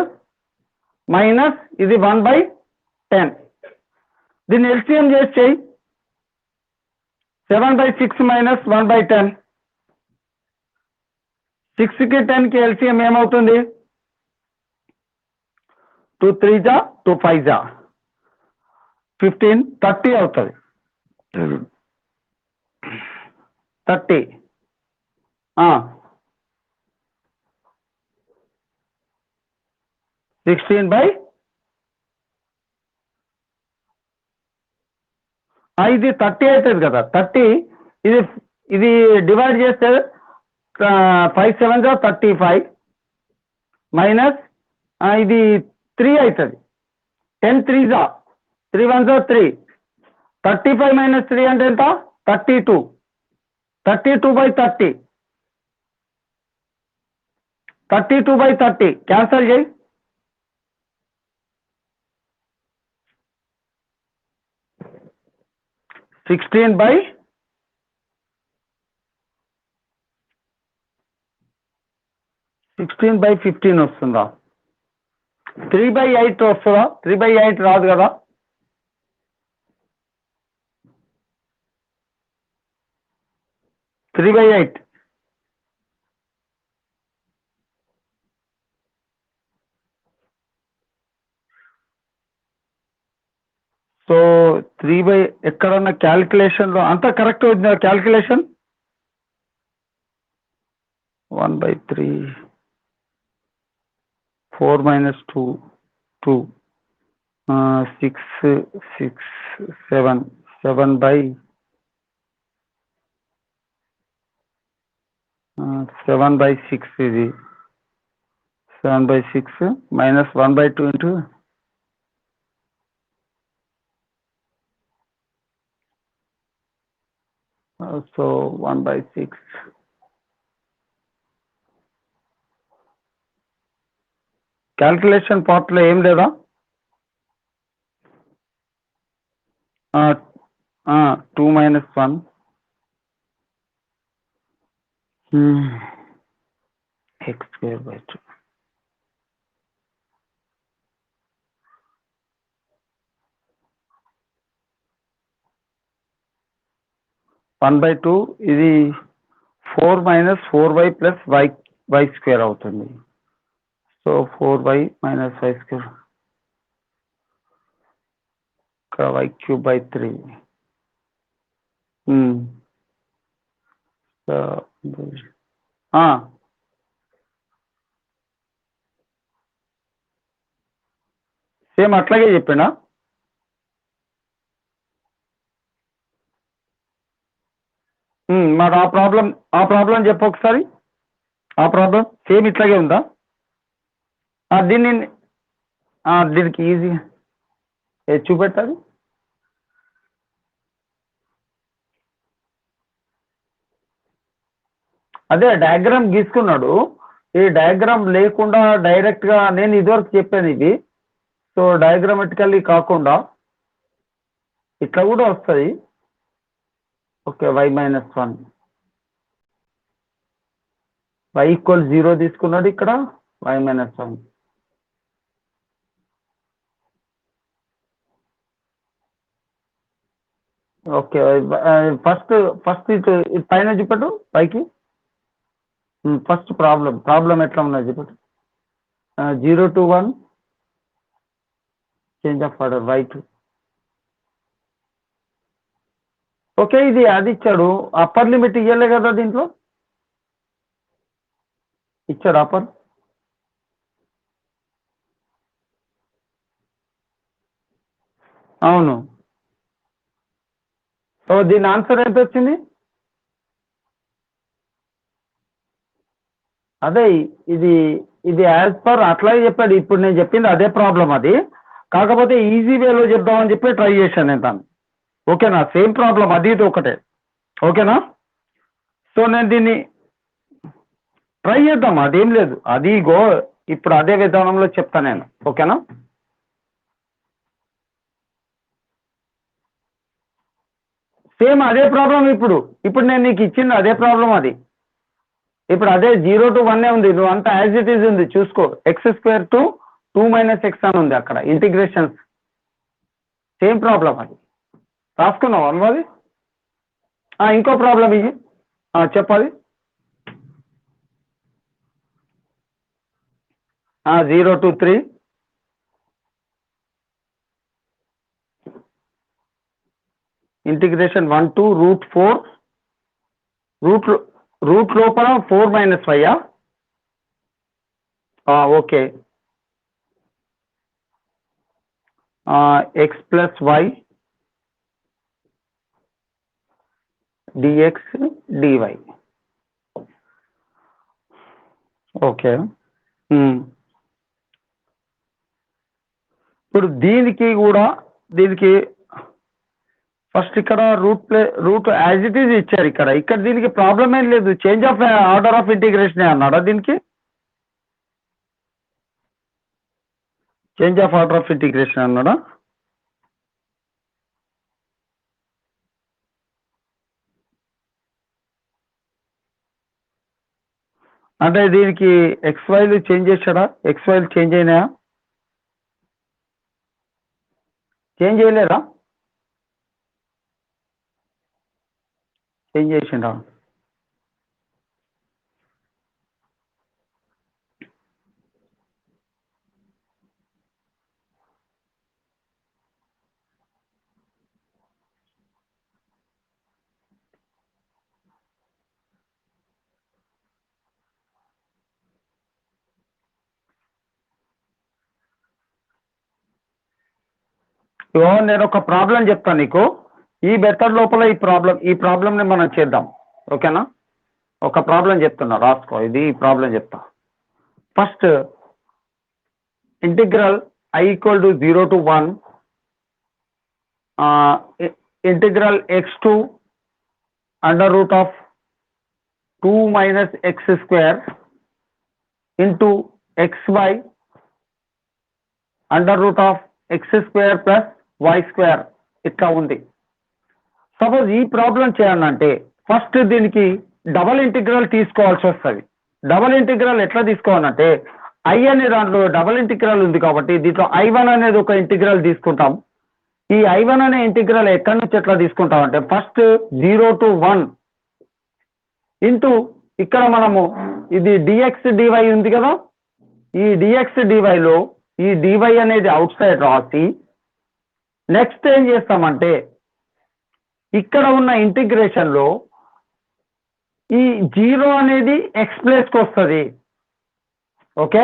మైనస్ ఇది 1/10. దీన్ని ఎల్సిఎం చేసి చెయ్యి. 7/6 మైనస్ 1/10 6కి 10కి ఎల్సిఎం ఏమవుతుంది? 2 3 2 5 15 30 అవుతుంది. 30 16/, ఇది 30 అవుతుంది కదా. 30 ఇది డివైడ్ చేస్తే 5 7 35 మైనస్ ఇది 3 అవుతుంది. 10 3 3 1 3 35 మైనస్ 3 అంటే ఎంత? 32 32/30 32/30 క్యాన్సల్ చేయి. 16/15 వస్తుందా? 3/8 వస్తుందా? 3/8 రాదు కదా. సో 3 ఎక్కడన్నా క్యాల్కులేషన్లో అంతా కరెక్ట్ అవుతుందా? క్యాల్కులేషన్ 1/3 4 - 2 2 6 6 7 7/, 7/6 ఇది 7/6 minus 1/2 into so 1/6 calculation part లో ఏం లేదా 2 minus 1 x square by 2 1/2 ఇది 4 minus 4y plus y square అవుతుంది so 4y minus y square y cube by 3 same అట్లాగే చెప్పినా మరి ఆ ప్రాబ్లం చెప్పు ఒకసారి ఆ ప్రాబ్లం సేమ్ ఇట్లాగే ఉందా దీనికి ఈజీ చూపెట్టాలి అదే డయాగ్రామ్ గీసుకున్నాడు ఈ డయాగ్రామ్ లేకుండా డైరెక్ట్గా నేను ఇదివరకు చెప్పాను ఇది సో డయాగ్రామెటికల్లీ కాకుండా ఇట్లా కూడా వస్తుంది ఓకే y - 1 y = 0 తీసుకున్నాడు ఇక్కడ y - 1 ఓకే ఫస్ట్ ఇటు పైన చూపెట్టు పైకి ఫస్ట్ ప్రాబ్లం ఎట్లా ఉన్నది చూపెట్టు 0 to 1 change of order y2 okay ఇది అది ఇచ్చాడు అప్పర్ లిమిట్ ఇవ్వలే కదా దీంట్లో ఇచ్చాడు అప్పర్ అవును సో దీని ఆన్సర్ ఎంత వచ్చింది అదే ఇది యాజ్ పర్ అట్లాగే చెప్పాడు ఇప్పుడు నేను చెప్పింది అదే ప్రాబ్లం అది కాకపోతే ఈజీ వేలో చెప్దామని చెప్పి ట్రై చేశాను నేను దాన్ని ఓకేనా సేమ్ ప్రాబ్లం అది ఇది ఒకటే ఓకేనా సో నేను దీన్ని ట్రై చేద్దాం అదేం లేదు అది ఇప్పుడు అదే విధానంలో చెప్తాను నేను ఓకేనా సేమ్ అదే ప్రాబ్లం ఇప్పుడు నేను నీకు ఇచ్చింది అదే ప్రాబ్లం అది ఇప్పుడు అదే 0 to 1 ఉంది నువ్వు అంతా యాజ్ ఇట్ ఈజ్ ఉంది చూసుకో x² to 2 - x అని ఉంది అక్కడ ఇంటిగ్రేషన్స్ సేమ్ ప్రాబ్లం అది రాసుకున్నావు అనుమది ఇంకో ప్రాబ్లం ఇది చెప్పాలి 0 to 3 ఇంటిగ్రేషన్ 1 to √4 రూట్ లోపల 4 - 5 okay x + y dx dy okay ఇప్పుడు దీనికి ఫస్ట్ ఇక్కడ రూట్ యాజ్ ఇట్ ఈజ్ ఇచ్చారు ఇక్కడ దీనికి ప్రాబ్లం ఏం లేదు change of order of integration అన్నాడా దీనికి change of order of integration అన్నాడా అంటే దీనికి XYలు చేంజ్ చేశాడా XYలు చేంజ్ అయినాయా చేంజ్ చేయలేరా చేంజ్ చేసిండా నేను ఒక ప్రాబ్లం చెప్తాను నీకు ఈ మెథడ్ లోపల ఈ ప్రాబ్లంని మనం చేద్దాం ఓకేనా ఒక ప్రాబ్లం చెప్తున్నా రాసుకో, ఇది ప్రాబ్లం చెప్తా. First integral I equal to 0 to 1 integral x2 under root of 2 minus x square into xy under root of x square plus y square ఇట్లా ఉంది. సపోజ్ ఈ ప్రాబ్లం చేయాలంటే ఫస్ట్ దీనికి డబల్ ఇంటిగ్రల్ తీసుకోవాల్సి వస్తుంది. డబల్ ఇంటిగ్రల్ ఎట్లా తీసుకోవాలంటే I అనే దాంట్లో డబల్ ఇంటిగ్రల్ ఉంది కాబట్టి దీంట్లో I1 అనేది ఒక ఇంటిగ్రల్ తీసుకుంటాం. ఈ I1 అనే ఇంటిగ్రల్ ఎక్కడి నుంచి ఎట్లా తీసుకుంటాం అంటే ఫస్ట్ 0 to 1 ఇంటూ ఇక్కడ మనము ఇది dx dy ఉంది కదా, ఈ dx dyలో ఈ dy అనేది అవుట్ సైడ్ రాసి నెక్స్ట్ ఏం చేస్తామంటే ఇక్కడ ఉన్న ఇంటిగ్రేషన్ లో ఈ 0 అనేది x ప్లేస్కి వస్తుంది. ఓకే,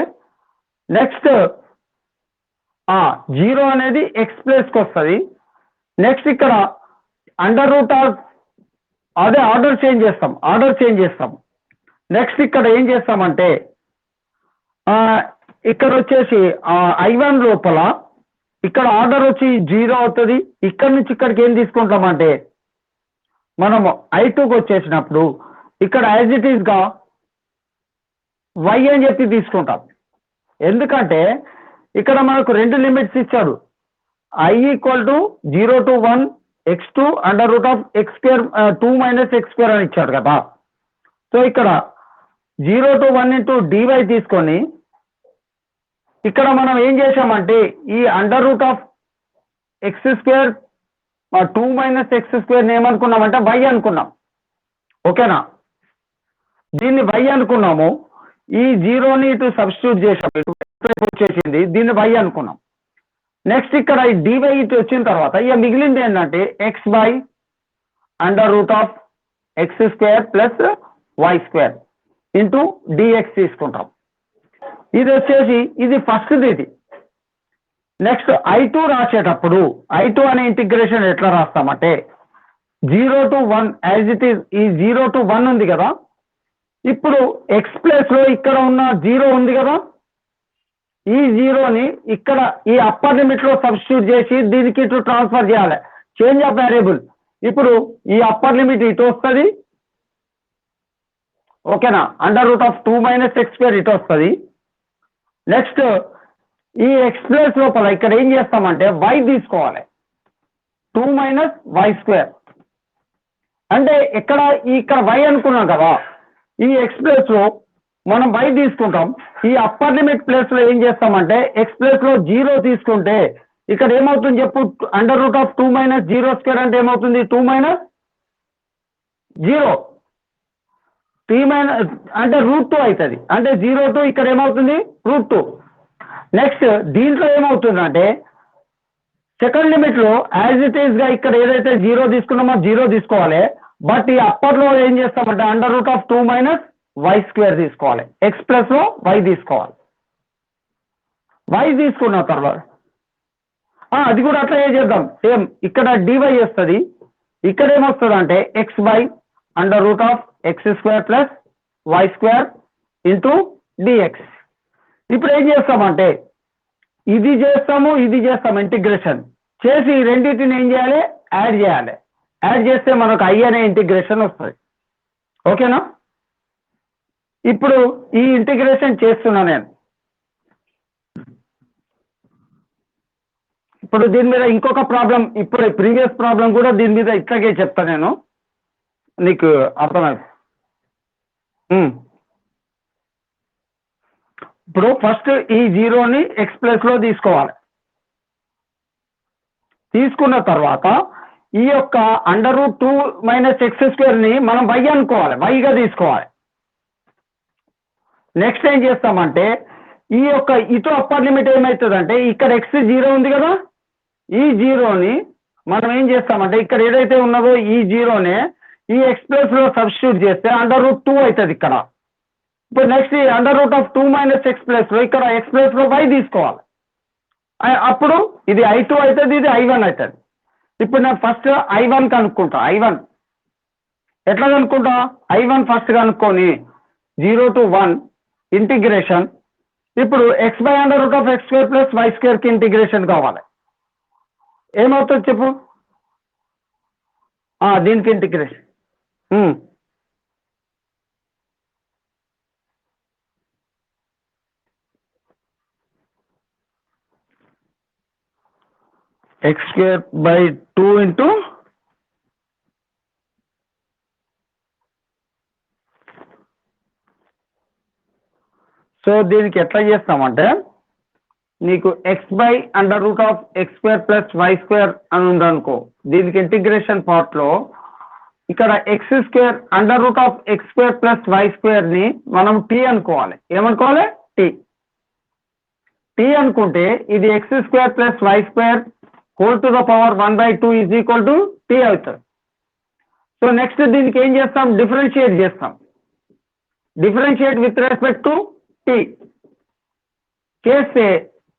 నెక్స్ట్ 0 అనేది x ప్లేస్కి వస్తుంది. నెక్స్ట్ ఇక్కడ అండర్ రూట్ ఆఫ్ అదే ఆర్డర్ చేంజ్ చేస్తాం. నెక్స్ట్ ఇక్కడ ఏం చేస్తామంటే ఇక్కడ వచ్చేసి I1 లోపల ఇక్కడ ఆర్డర్ వచ్చి 0 అవుతుంది. ఇక్కడ నుంచి ఇక్కడికి ఏం తీసుకుంటామంటే మనము I2కి వచ్చేసినప్పుడు ఇక్కడ యాజ్ ఇట్ ఈస్ గా y అని చెప్పి తీసుకుంటాం. ఎందుకంటే ఇక్కడ మనకు రెండు లిమిట్స్ ఇచ్చాడు. I equal to 0 to 1 x2 under root of x square 2 minus x square అని ఇచ్చాడు కదా. సో ఇక్కడ 0 to 1 into dy తీసుకొని ఇక్కడ మనం ఏం చేసామంటే ఈ under root of x square 2 minus x square ఏమనుకున్నామంటే y అనుకున్నాం. ఓకేనా, దీన్ని y అనుకున్నాము. ఈ 0ని ఇటు సబ్స్టిట్యూట్ చేసాం, ఇటు వచ్చేసింది, దీన్ని y అనుకున్నాం. నెక్స్ట్ ఇక్కడ ఈ dy ఇటు వచ్చిన తర్వాత ఇక మిగిలింది ఏంటంటే x by under root of x square plus y square into dx తీసుకుంటాం. ఇది వచ్చేసి ఇది ఫస్ట్ది. ఇది నెక్స్ట్ I2 రాసేటప్పుడు I2 అనే ఇంటిగ్రేషన్ ఎట్లా రాస్తామంటే 0 to 1 యాజ్ ఇట్ ఈస్, ఈ 0 to 1 ఉంది కదా, ఇప్పుడు x ప్లేస్ లో ఇక్కడ ఉన్న 0 ఉంది కదా, ఈ 0ని ఇక్కడ ఈ అప్పర్ లిమిట్ లో సబ్స్టిట్యూట్ చేసి దీనికి ఇటు ట్రాన్స్ఫర్ చేయాలి, చేంజ్ ఆఫ్ వేరియబుల్. ఇప్పుడు ఈ అప్పర్ లిమిట్ ఇటు వస్తుంది. ఓకేనా, under root of 2 minus x square ఇటు వస్తుంది. నెక్స్ట్ ఈ x ప్లేస్ లోపల ఇక్కడ ఏం చేస్తామంటే y తీసుకోవాలి, 2 minus y స్క్వేర్. అంటే ఇక్కడ y అనుకున్నాం కదా, ఈ x ప్లేస్ లో మనం y తీసుకుంటాం. ఈ అప్పర్ లిమిట్ ప్లేస్ లో ఏం చేస్తామంటే x ప్లేస్ లో 0 తీసుకుంటే ఇక్కడ ఏమవుతుంది చెప్పు, under root of 2 minus 0 square అంటే ఏమవుతుంది 2 minus 0 t మైనస్ అంటే √2 అవుతుంది. అంటే 0 to ఇక్కడ ఏమవుతుంది √2. నెక్స్ట్ దీంట్లో ఏమవుతుందంటే సెకండ్ లిమిట్ లో యాజ్ ఇట్ ఈస్ గా ఇక్కడ ఏదైతే 0 తీసుకున్నామో 0 తీసుకోవాలి. బట్ ఈ అప్పర్ లో ఏం చేస్తామంటే under root of 2 minus y square తీసుకోవాలి, x ప్లస్ లో y తీసుకోవాలి. y తీసుకున్న తర్వాత అది కూడా అట్లా ఏం చేద్దాం, సేమ్ ఇక్కడ dy వస్తుంది. ఇక్కడ ఏమొస్తుంది అంటే x by under root of x square plus y square into dx. ఇప్పుడు ఏం చేస్తామంటే ఇది చేస్తాము ఇంటిగ్రేషన్ చేసి రెండింటిని ఏం చేయాలి, యాడ్ చేయాలి. యాడ్ చేస్తే మనకు I అనే ఇంటిగ్రేషన్ వస్తుంది. ఓకేనా, ఇప్పుడు ఈ ఇంటిగ్రేషన్ చేస్తున్నా నేను. ఇప్పుడు దీని మీద ఇంకొక ప్రాబ్లం, ఇప్పుడు ప్రీవియస్ ప్రాబ్లం కూడా దీని మీద ఇట్లాగే చెప్తా నేను, నీకు అర్థమైంది. ఇప్పుడు ఫస్ట్ ఈ 0ని x ప్లేస్ లో తీసుకోవాలి. తీసుకున్న తర్వాత ఈ యొక్క under root 2 minus x square ని మనం y అనుకోవాలి, yగా తీసుకోవాలి. నెక్స్ట్ ఏం చేస్తామంటే ఈ యొక్క ఇటు అప్పర్ లిమిట్ ఏమవుతుందంటే ఇక్కడ x 0 ఉంది కదా, ఈ 0ని మనం ఏం చేస్తామంటే ఇక్కడ ఏదైతే ఉన్నదో ఈ 0నే ఈ x ప్లేస్ లో సబ్స్టిట్యూట్ చేస్తే అండర్ రూట్ 2 అవుతుంది ఇక్కడ. ఇప్పుడు నెక్స్ట్ ఈ under root of 2 minus x place లో ఇక్కడ x ప్లేస్ లో y తీసుకోవాలి. అప్పుడు ఇది I2 అవుతుంది, ఇది I1 అవుతుంది. ఇప్పుడు నేను ఫస్ట్ I1 కనుక్కుంటా. I1 ఎట్లా కనుక్కుంటా? I1 ఫస్ట్ కనుక్కొని 0 to 1 ఇంటిగ్రేషన్. ఇప్పుడు x/√(x²) + y² కి ఇంటిగ్రేషన్ కావాలి. ఏమవుతుంది చెప్పు? దీనికి ఇంటిగ్రేషన్ x²/2 ఇంటూ సో దీనికి ఎట్లా చేస్తామంటే నీకు x/√(x² + y² అని ఉందనుకో, దీనికి ఇంటిగ్రేషన్ పార్ట్లో ఇక్కడ x² √(x² + y² ని మనం t అనుకోవాలి. ఏమనుకోవాలి? t అనుకుంటే ఇది x² + y² whole to the power 1/2 = t అవుతుంది. సో నెక్స్ట్ దీనికి ఏం చేస్తాం? డిఫరెన్షియేట్ చేస్తాం. Differentiate with respect to t చేస్తే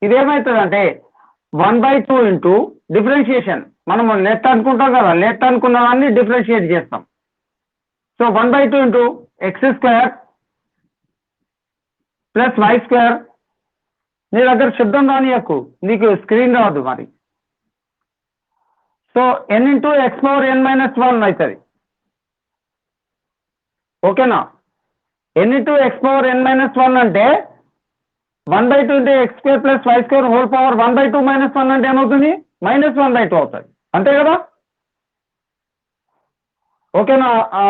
ఇదేమవుతుందంటే 1/2 ఇంటూ డిఫరెన్షియేషన్. మనము నెట్ అనుకుంటాం కదా, నెట్ అనుకున్న దాన్ని డిఫరెన్షియేట్ చేస్తాం. So 1/2 into x² + y². నీ దగ్గర శబ్దం రానియకు, నీకు స్క్రీన్ రాదు మరి. సో n ఇంటూ x⁻n - 1 అవుతుంది. ఓకేనా? n ఇంటూ x⁻n - 1 అంటే 1/2 into x² + y² whole power 1/2 - 1 అంటే ఏమవుతుంది? -1/2 అవుతుంది. అంతే కదా? ఓకేనా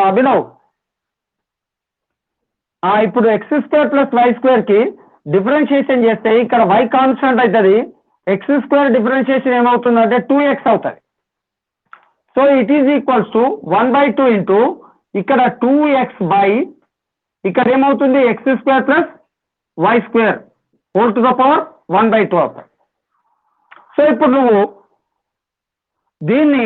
అభినవ్? ఇప్పుడు x² + y² కి డిఫరెన్షియేషన్ చేస్తే ఇక్కడ y కాన్స్టెంట్ అవుతుంది. x² డిఫరెన్షియేషన్ ఏమవుతుందంటే 2x అవుతుంది. So it is equals to 1/2 into ఇక్కడ 2x బై ఇక్కడ ఏమవుతుంది? x² + y² whole to the power 1/2 అవుతుంది. సో ఇప్పుడు నువ్వు దీన్ని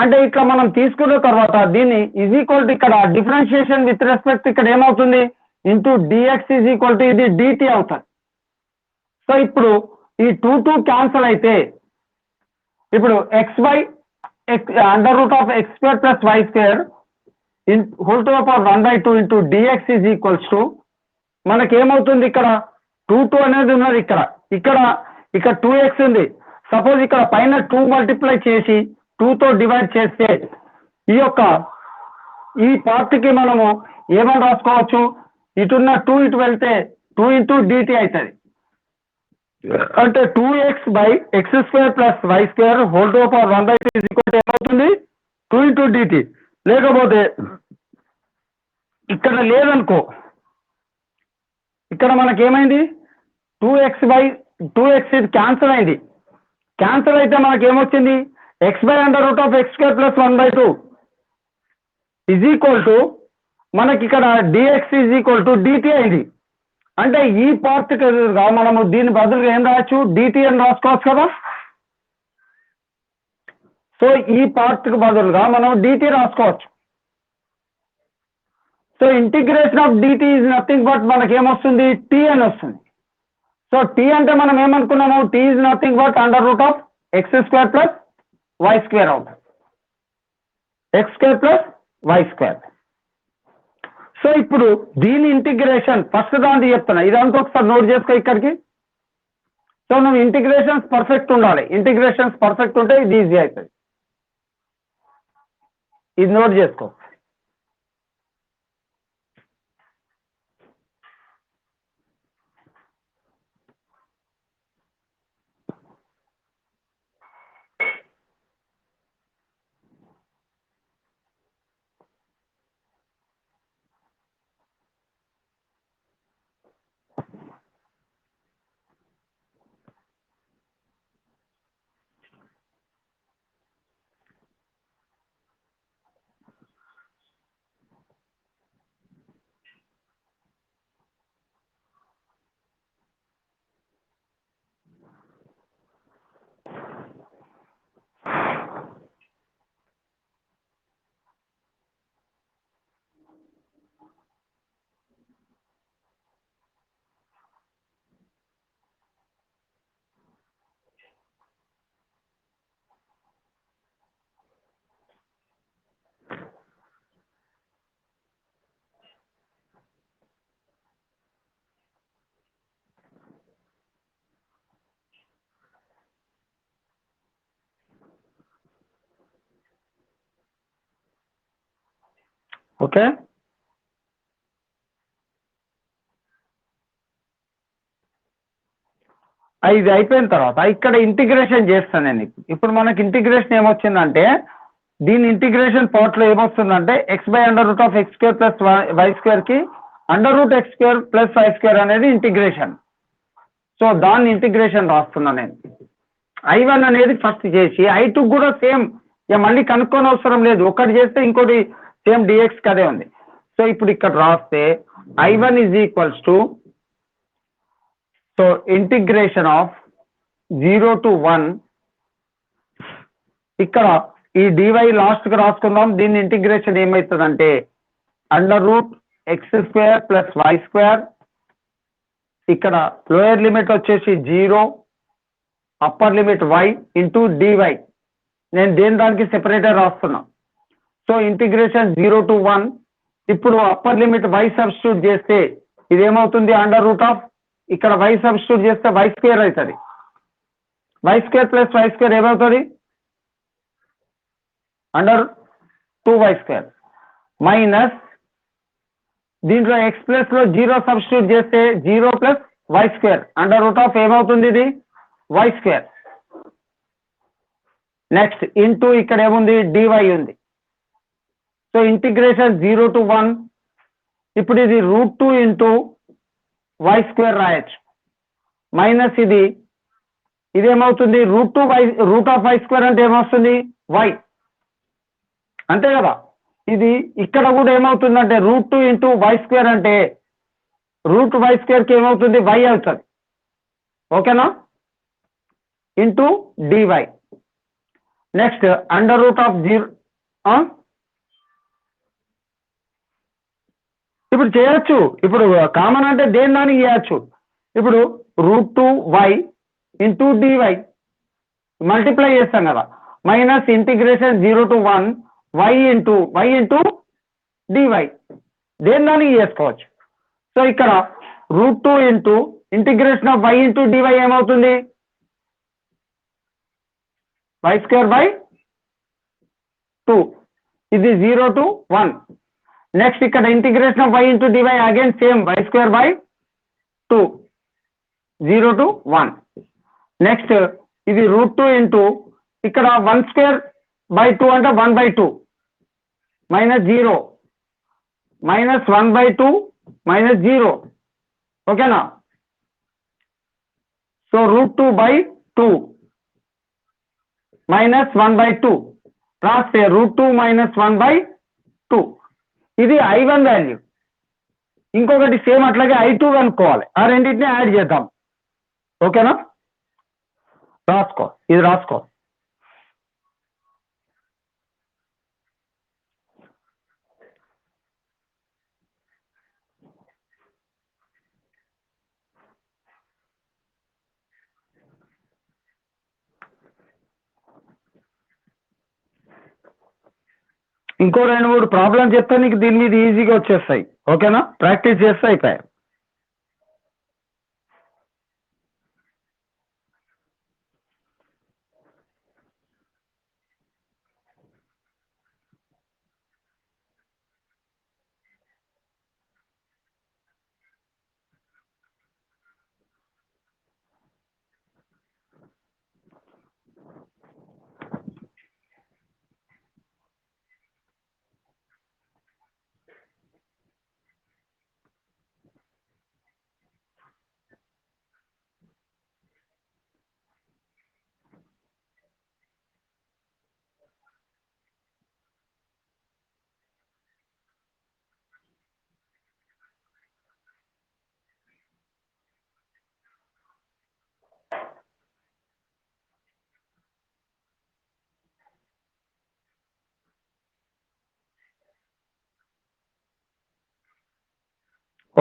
అంటే ఇక్కడ మనం తీసుకున్న తర్వాత దీన్ని ఈజ్ ఈక్వల్ టు ఇక్కడ డిఫరెన్షియేషన్ విత్ రెస్పెక్ట్ ఇక్కడ ఏమవుతుంది? Into dx is equal to ఇది dt అవుతుంది. సో ఇప్పుడు ఈ 2 క్యాన్సల్ అయితే ఇప్పుడు x/√(x² + y² whole to the power 1/2 into dx is equals to మనకేమవుతుంది? ఇక్కడ 2 అనేది ఉన్నది, ఇక్కడ 2x ఉంది. సపోజ్ ఇక్కడ పైన 2 మల్టిప్లై చేసి 2తో డివైడ్ చేస్తే ఈ పార్ట్కి మనము ఏమని రాసుకోవచ్చు? ఇటున్న 2 ఇటు వెళ్తే 2 ఇంటూ dt అవుతుంది. అంటే 2x/x² + y² whole to the power 1/2 is equal to ఏమవుతుంది? 2 ఇంటూ dt. లేకపోతే ఇక్కడ లేదనుకో, ఇక్కడ మనకేమైంది? 2x ఇది క్యాన్సల్ అయింది. క్యాన్సల్ అయితే మనకేమొచ్చింది? x/√(x² + 1/2 ఈజ్ ఈక్వల్ టు మనకి ఇక్కడ dx is equal to dt అయింది. అంటే ఈ పార్ట్కి ఎదురుగా మనము దీని బదులుగా ఏం రాయొచ్చు? dt అని రాసుకోవచ్చు కదా. సో ఈ పార్ట్కి బదులుగా మనం dt రాసుకోవచ్చు. So integration of dt is nothing but మనకేమొస్తుంది? t అని వస్తుంది. సో t అంటే మనం ఏమనుకున్నాము? t is nothing but √(x² + y² అవుతుంది. x² + y². సో ఇప్పుడు దీని ఇంటిగ్రేషన్ ఫస్ట్ దాన్ని చెప్తున్నా, ఇదంతా ఒకసారి నోట్ చేసుకో ఇక్కడికి. సో నువ్వు ఇంటిగ్రేషన్స్ పర్ఫెక్ట్ ఉండాలి. ఇంటిగ్రేషన్స్ పర్ఫెక్ట్ ఉంటే ఇది ఈజీ అవుతుంది. ఇది నోట్ చేసుకో. ఓకే, ఇది అయిపోయిన తర్వాత ఇక్కడ ఇంటిగ్రేషన్ చేస్తాను నేను. ఇప్పుడు మనకి ఇంటిగ్రేషన్ ఏమొచ్చిందంటే, దీని ఇంటిగ్రేషన్ పార్ట్లో ఏమొస్తుందంటే x/√(x² + y² కి √(x² + y² అనేది ఇంటిగ్రేషన్. సో దాన్ని ఇంటిగ్రేషన్ రాస్తున్నా నేను. I1 అనేది ఫస్ట్ చేసి I2 కూడా సేమ్, ఇక మళ్ళీ కనుక్కోని అవసరం లేదు, ఒకటి చేస్తే ఇంకోటి సేమ్ dx కదే ఉంది. సో ఇప్పుడు ఇక్కడ రాస్తే I1 = so integration of 0 to 1, ఇక్కడ ఈ dy లాస్ట్కి రాసుకుందాం. దీన్ని ఇంటిగ్రేషన్ ఏమవుతుందంటే √(x² + y²), ఇక్కడ లోయర్ లిమిట్ వచ్చేసి 0, upper limit y into dy. నేను దేని దానికి సెపరేటర్ రాస్తున్నా. So integration 0 to 1. ఇప్పుడు అప్పర్ లిమిట్ y సబ్స్టిట్యూట్ చేస్తే ఇదేమవుతుంది, ఇక్కడ y సబ్స్టిట్యూట్ చేస్తే y² అవుతుంది. y² + y² ఏమవుతుంది, √2y² మైనస్ దీంట్లో x ప్లస్ లో 0 సబ్స్టిట్యూట్ చేస్తే 0 + y², ఏమవుతుంది, ఇది y². నెక్స్ట్ ఇంటూ ఇక్కడ ఏముంది, dy ఉంది. So integration 0 to 1. ఇప్పుడు ఇది √2 ఇంటూ y² రాయొచ్చు, మైనస్ ఇదేమవుతుంది, √2y² అంటే ఏమవుతుంది, y, అంతే కదా. ఇది ఇక్కడ కూడా ఏమవుతుందంటే √2 ఇంటూ y² అంటే √y² కి ఏమవుతుంది, y అవుతుంది. ఓకేనా, ఇంటూ dy. నెక్స్ట్ √0. ఇప్పుడు చేయొచ్చు, ఇప్పుడు కామన్ అంటే దేని దానికి చేయొచ్చు. ఇప్పుడు √2y ఇంటూ dy మల్టిప్లై చేస్తాం కదా, minus integration 0 to 1 y into dy, దేని దానికి చేసుకోవచ్చు. సో ఇక్కడ √2 into integration of y into dy ఏమవుతుంది, y²/2. ఇది 0 to 1. నెక్స్ట్ ఇక్కడ integration of y into dy again same y²/2, 0 to 1. Next ఇది √2 ఇంటూ ఇక్కడ 1²/2 అంటే 1/2 మైనస్ 0, మైనస్ 1/2 మైనస్ 0. ఓకేనా. సో √2/2 మైనస్ 1/2 రాస్తే √2 మైనస్ 1/2. ఇది I1 వాల్యూ. ఇంకొకటి సేమ్ అట్లాగే I2 కనుక్కోవాలి, ఆ రెండింటిని యాడ్ చేద్దాం. ఓకేనా, ఇది రాసుకో. ఇంకో 2-3 ప్రాబ్లమ్స్ చెప్తే నీకు దీని మీద ఈజీగా వచ్చేస్తాయి. ఓకేనా, ప్రాక్టీస్ చేస్తే అయిపోయాయి.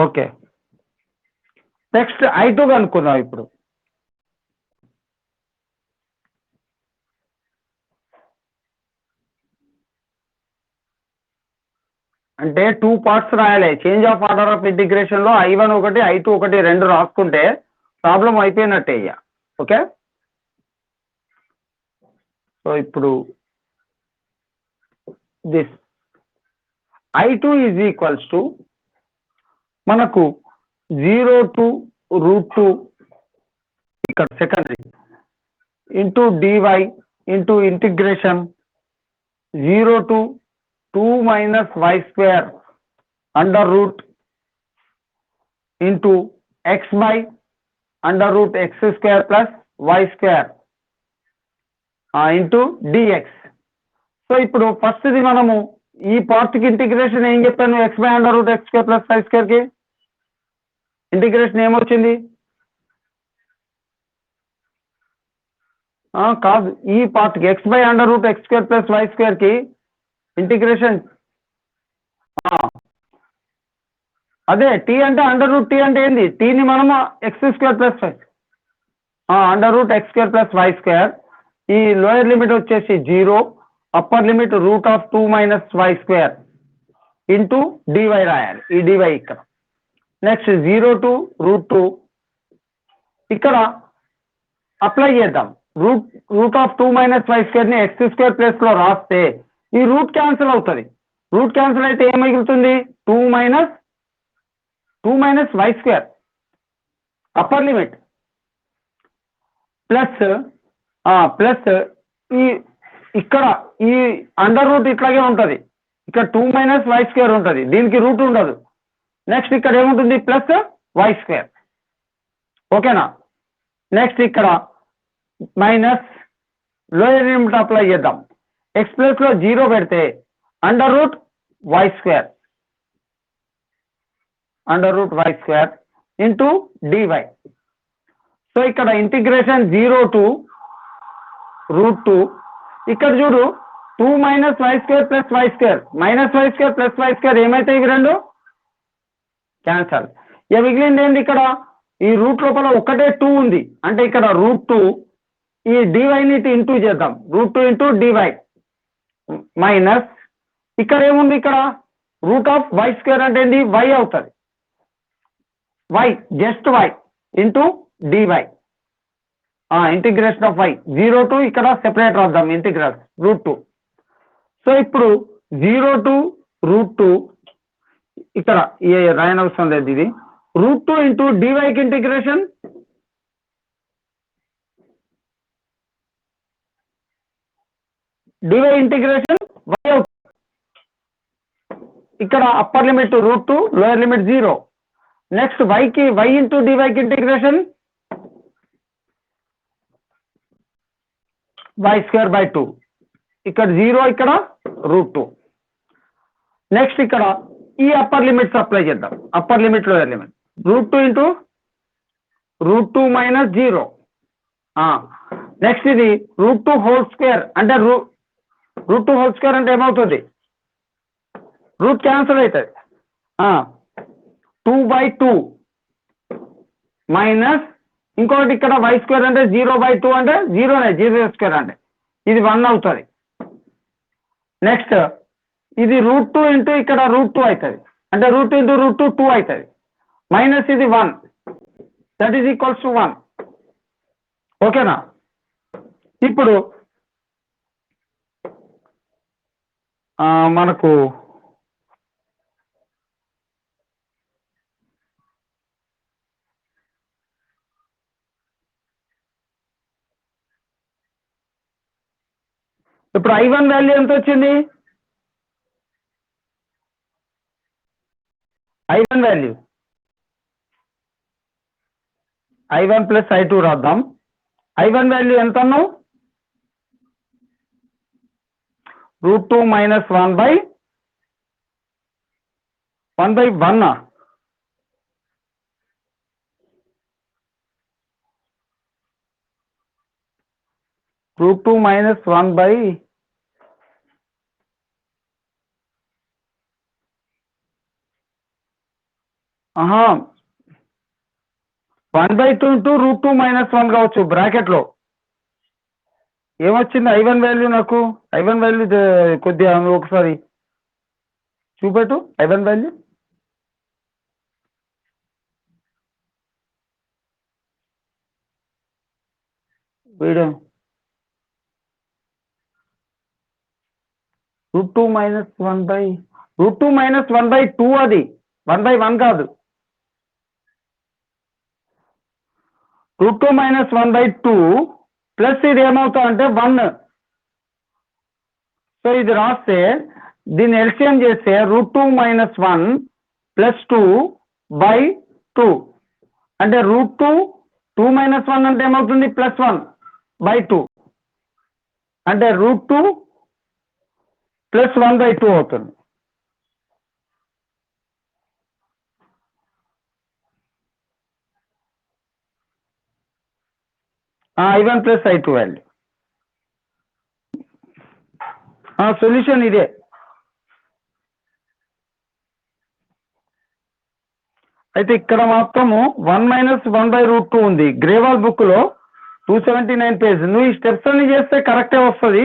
ఓకే, నెక్స్ట్ I2 కనుక్కుందాం. ఇప్పుడు అంటే 2 పార్ట్స్ రాయాలి. Change of order of integration లో I1 ఒకటి I2 ఒకటి 2 రాసుకుంటే ప్రాబ్లం అయిపోయినట్టే ఇక. ఓకే, సో ఇప్పుడు this I2 is equals to మనకు 0 to √2 ఇక్కడ secondary into dy into integration 0 to 2 minus y square under root into x by under root x square plus y square into dx. So ఇప్పుడు first ఇది మనము ఈ part కి integration ఏం చెప్పాను, x by under root x square plus y square కి integration ఏమొచ్చింది, కాదు ఈ పార్ట్ కి x by under root x square plus y square కి ఇంటిగ్రేషన్ అదే టీ అంటే అండర్ రూట్ టీ అంటే ఏంది, టీని మనము x square plus under root x square plus y square, ఈ లోయర్ లిమిట్ వచ్చేసి 0, upper limit √2 minus y square into dy రాయాలి, ఈ డివై ఇక్కడ. నెక్స్ట్ 0 to √2 ఇక్కడ అప్లై చేద్దాం, √2 మైనస్ వై స్క్వేర్ ని ఎక్స్ స్క్వేర్ ప్లస్ లో రాస్తే ఈ రూట్ క్యాన్సిల్ అవుతుంది, రూట్ క్యాన్సిల్ అయితే ఏం మిగులుతుంది 2 minus y square upper limit plus ఈ ఇక్కడ ఈ అండర్ రూట్ ఇట్లాగే ఉంటుంది, ఇక్కడ 2 మైనస్ వై స్క్వేర్ ఉంటుంది, దీనికి రూట్ ఉండదు. నెక్స్ట్ ఇక్కడ ఏముంటుంది ప్లస్ వై స్క్వేర్, ఓకేనా. నెక్స్ట్ ఇక్కడ మైనస్ లోయర్ లిమిట్ అప్లై చేద్దాం, ఎక్స్ ప్లస్ లో 0 పెడితే under root y square into dy. So ఇక్కడ ఇంటిగ్రేషన్ 0 to √2, ఇక్కడ చూడు 2 minus y square plus y square minus y square plus y square ఏమైతే ఇవి రెండు క్యాన్సల్. ఇక మిగిలింది ఏంది, ఇక్కడ ఈ రూట్ లోపల ఒకటే 2 ఉంది అంటే ఇక్కడ √2 ఈ డివైని ఇంటూ చేద్దాం, √2 ఇంటూ డివై మైనస్ ఇక్కడ ఏముంది, ఇక్కడ √y స్క్వేర్ అంటే ఏంటి y అవుతుంది, y just y into dy integration of y 0 to ఇక్కడ సెపరేట్ రాద్దాం ఇంటిగ్రల్ √2. సో ఇప్పుడు 0 to √2 ఇక్కడ రాయనవసరం లేదు, ఇది √2 ఇంటూ డివైకి ఇంటిగ్రేషన్ డివై ఇంటిగ్రేషన్ y అవుతుంది, ఇక్కడ upper limit √2 lower limit 0. Next వైకి y ఇంటూ డివైకి ఇంటిగ్రేషన్ y స్క్వేర్ బై 2, ఇక్కడ 0 ఇక్కడ √2. నెక్స్ట్ ఇక్కడ ఈ అప్పర్ లిమిట్స్ అప్లై చేద్దాం, upper limit lower limit √2 into √2 minus 0. Next ఇది √2 హోల్ స్క్వేర్ అంటే √2 హోల్ స్క్వేర్ అంటే ఏమవుతుంది, రూట్ క్యాన్సిల్ అవుతుంది, 2/2 మైనస్ ఇంకొకటి ఇక్కడ వై స్క్వేర్ అంటే 0/2 అంటే 0 స్క్వేర్ అంటే ఇది 1 అవుతుంది. నెక్స్ట్ ఇది √2 ఇంటూ ఇక్కడ √2 అవుతుంది అంటే √2 ఇంటూ √2 2 అవుతుంది మైనస్ ఇది 1 దట్ ఈస్ ఈక్వల్స్ టు 1, ఓకేనా. ఇప్పుడు మనకు ఇప్పుడు I1 వాల్యూ ఎంత వచ్చింది, I1 value I1 plus I2 రాద్దాం. I1 వాల్యూ ఎంత అన్నావు, √2 మైనస్ 1/1 √2 మైనస్ 1/1/2 ఇంటూ √2 మైనస్ 1 కావచ్చు. బ్రాకెట్ లో ఏమొచ్చింది I1 వాల్యూ, నాకు I1 వాల్యూ కొద్దిగా ఒకసారి చూపెట్టు, I1 value video √2 minus 1/, √2 minus 1/2 అది 1/1 కాదు. √2 మైనస్ 1/2 ప్లస్ ఇది ఏమవుతా అంటే 1. సో ఇది రాస్తే దీన్ని ఎల్సిఎం చేస్తే √2 మైనస్ 1 ప్లస్ 2/2 అంటే √2 2 మైనస్ 1 అంటే ఏమవుతుంది ప్లస్ 1/2 అంటే √2 ప్లస్ 1/2 అవుతుంది. I1 plus I2 value. Solution ఇదే. అయితే ఇక్కడ మాత్రము 1 మైనస్ 1/√2 ఉంది. గ్రేవాల్ బుక్ లో 279 పేజ్. నువ్వు ఈ స్టెప్స్ అన్ని చేస్తే కరెక్టే వస్తుంది.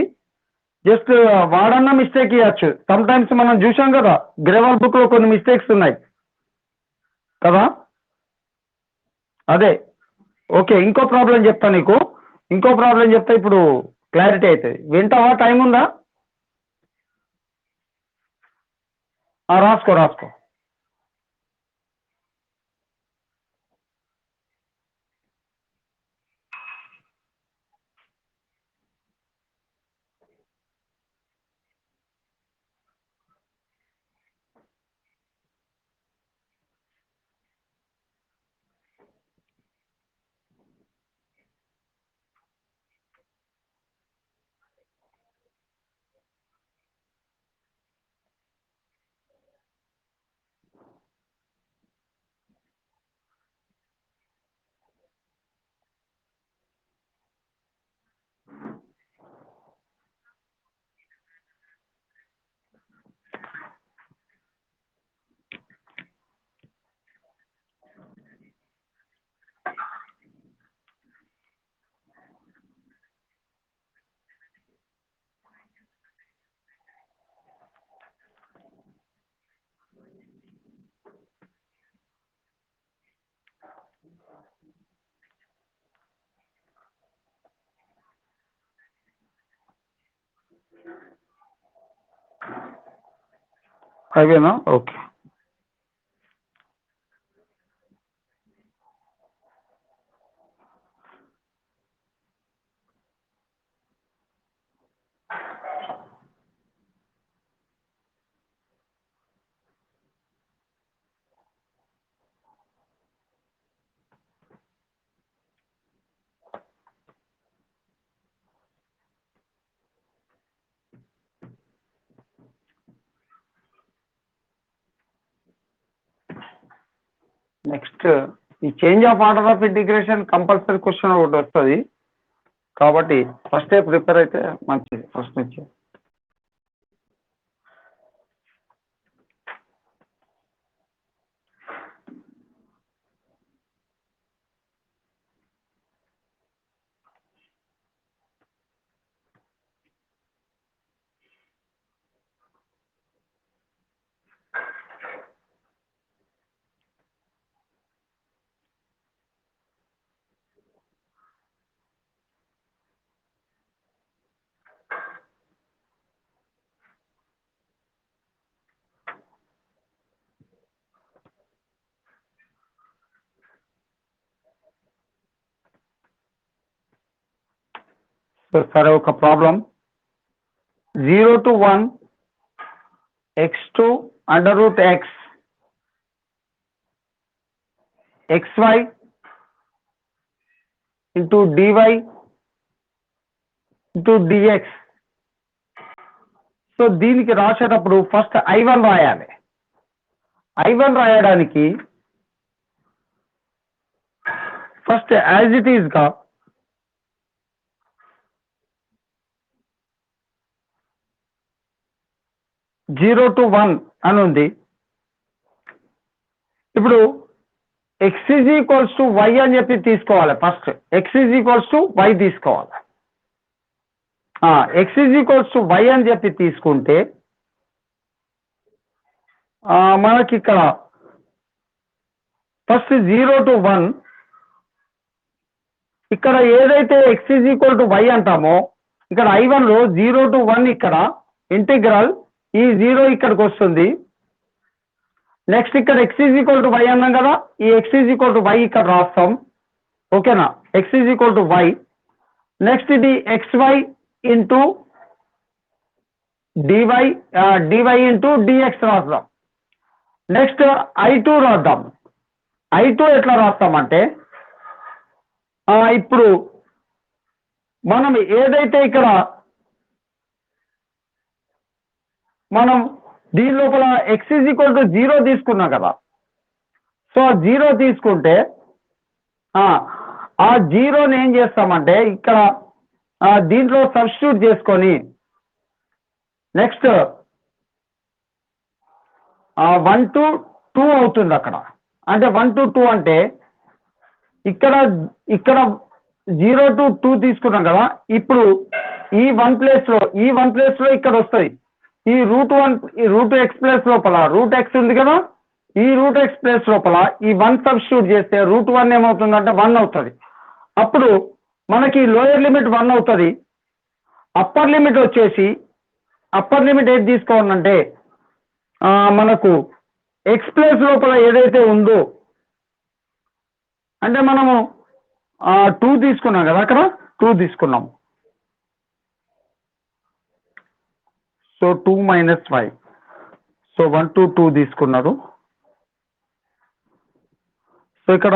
జస్ట్ వాడన్నా మిస్టేక్ ఇవ్వచ్చు. సమ్ టైమ్స్ మనం చూసాం కదా గ్రేవాల్ బుక్ లో కొన్ని మిస్టేక్స్ ఉన్నాయి కదా. అదే ఓకే. ఇంకో ప్రాబ్లం చెప్తా నీకు. ఇంకో ప్రాబ్లం చెప్తా ఇప్పుడు క్లారిటీ అవుతుంది. వింటావా? టైం ఉందా? రాసుకో. అయిపోయినా? ఓకే. నెక్స్ట్ ఈ change of order of integration compulsory question ఒకటి వస్తుంది కాబట్టి ఫస్ట్ ప్రిపేర్ అయితే మంచిది ఫస్ట్ నుంచి. సరే ఒక problem 0 to 1 x2 under root x xy into dy into dx. So దీనికి రాసేటప్పుడు ఫస్ట్ I1 రాయాలి. I1 రాయడానికి ఫస్ట్ యాజ్ ఇట్ ఈజ్ గా జీరో టు 1 అని ఉంది. ఇప్పుడు x is equals to y అని చెప్పి తీసుకోవాలి. First x is equals to y తీసుకోవాలి. x is equals to y అని చెప్పి తీసుకుంటే మనకి ఇక్కడ ఫస్ట్ 0 to 1 ఇక్కడ ఏదైతే x is equal to y అంటామో ఇక్కడ I1 లో 0 to 1 ఇక్కడ ఇంటిగ్రల్ ఈ 0 ఇక్కడికి వస్తుంది. నెక్స్ట్ ఇక్కడ x is equal to y అన్నాం కదా, ఈ x is equal to y ఇక్కడ రాస్తాం. ఓకేనా, x is equal to y. Next ఇది xy into dy into dx రాద్దాం. నెక్స్ట్ I2 రాద్దాం. I2 ఎట్లా రాస్తామంటే ఇప్పుడు మనం ఏదైతే ఇక్కడ మనం దీని లోపల x ఈజ్ ఈక్వల్ టు 0 తీసుకున్నాం కదా, సో 0 తీసుకుంటే ఆ 0ని ఏం చేస్తామంటే ఇక్కడ దీంట్లో సబ్స్టిట్యూట్ చేసుకొని నెక్స్ట్ 1 to 2 అవుతుంది అక్కడ. అంటే 1 to 2 అంటే ఇక్కడ 0 to 2 తీసుకున్నాం కదా, ఇప్పుడు ఈ 1 ప్లేస్ లో ఇక్కడ వస్తుంది ఈ రూట్ x ప్లేస్ లోపల రూట్ x ఉంది కదా, ఈ రూట్ x ప్లేస్ లోపల ఈ 1 సబ్స్టిట్యూట్ చేస్తే √1 ఏమవుతుందంటే 1 అవుతుంది. అప్పుడు మనకి లోయర్ లిమిట్ 1 అవుతుంది. అప్పర్ లిమిట్ వచ్చేసి ఏది తీసుకోవాలంటే మనకు x ప్లేస్ లోపల ఏదైతే ఉందో అంటే మనము 2 తీసుకున్నాం కదా, అక్కడ 2 తీసుకున్నాం. సో 2 మైనస్ 5, సో 1 to 2 తీసుకున్నారు. సో ఇక్కడ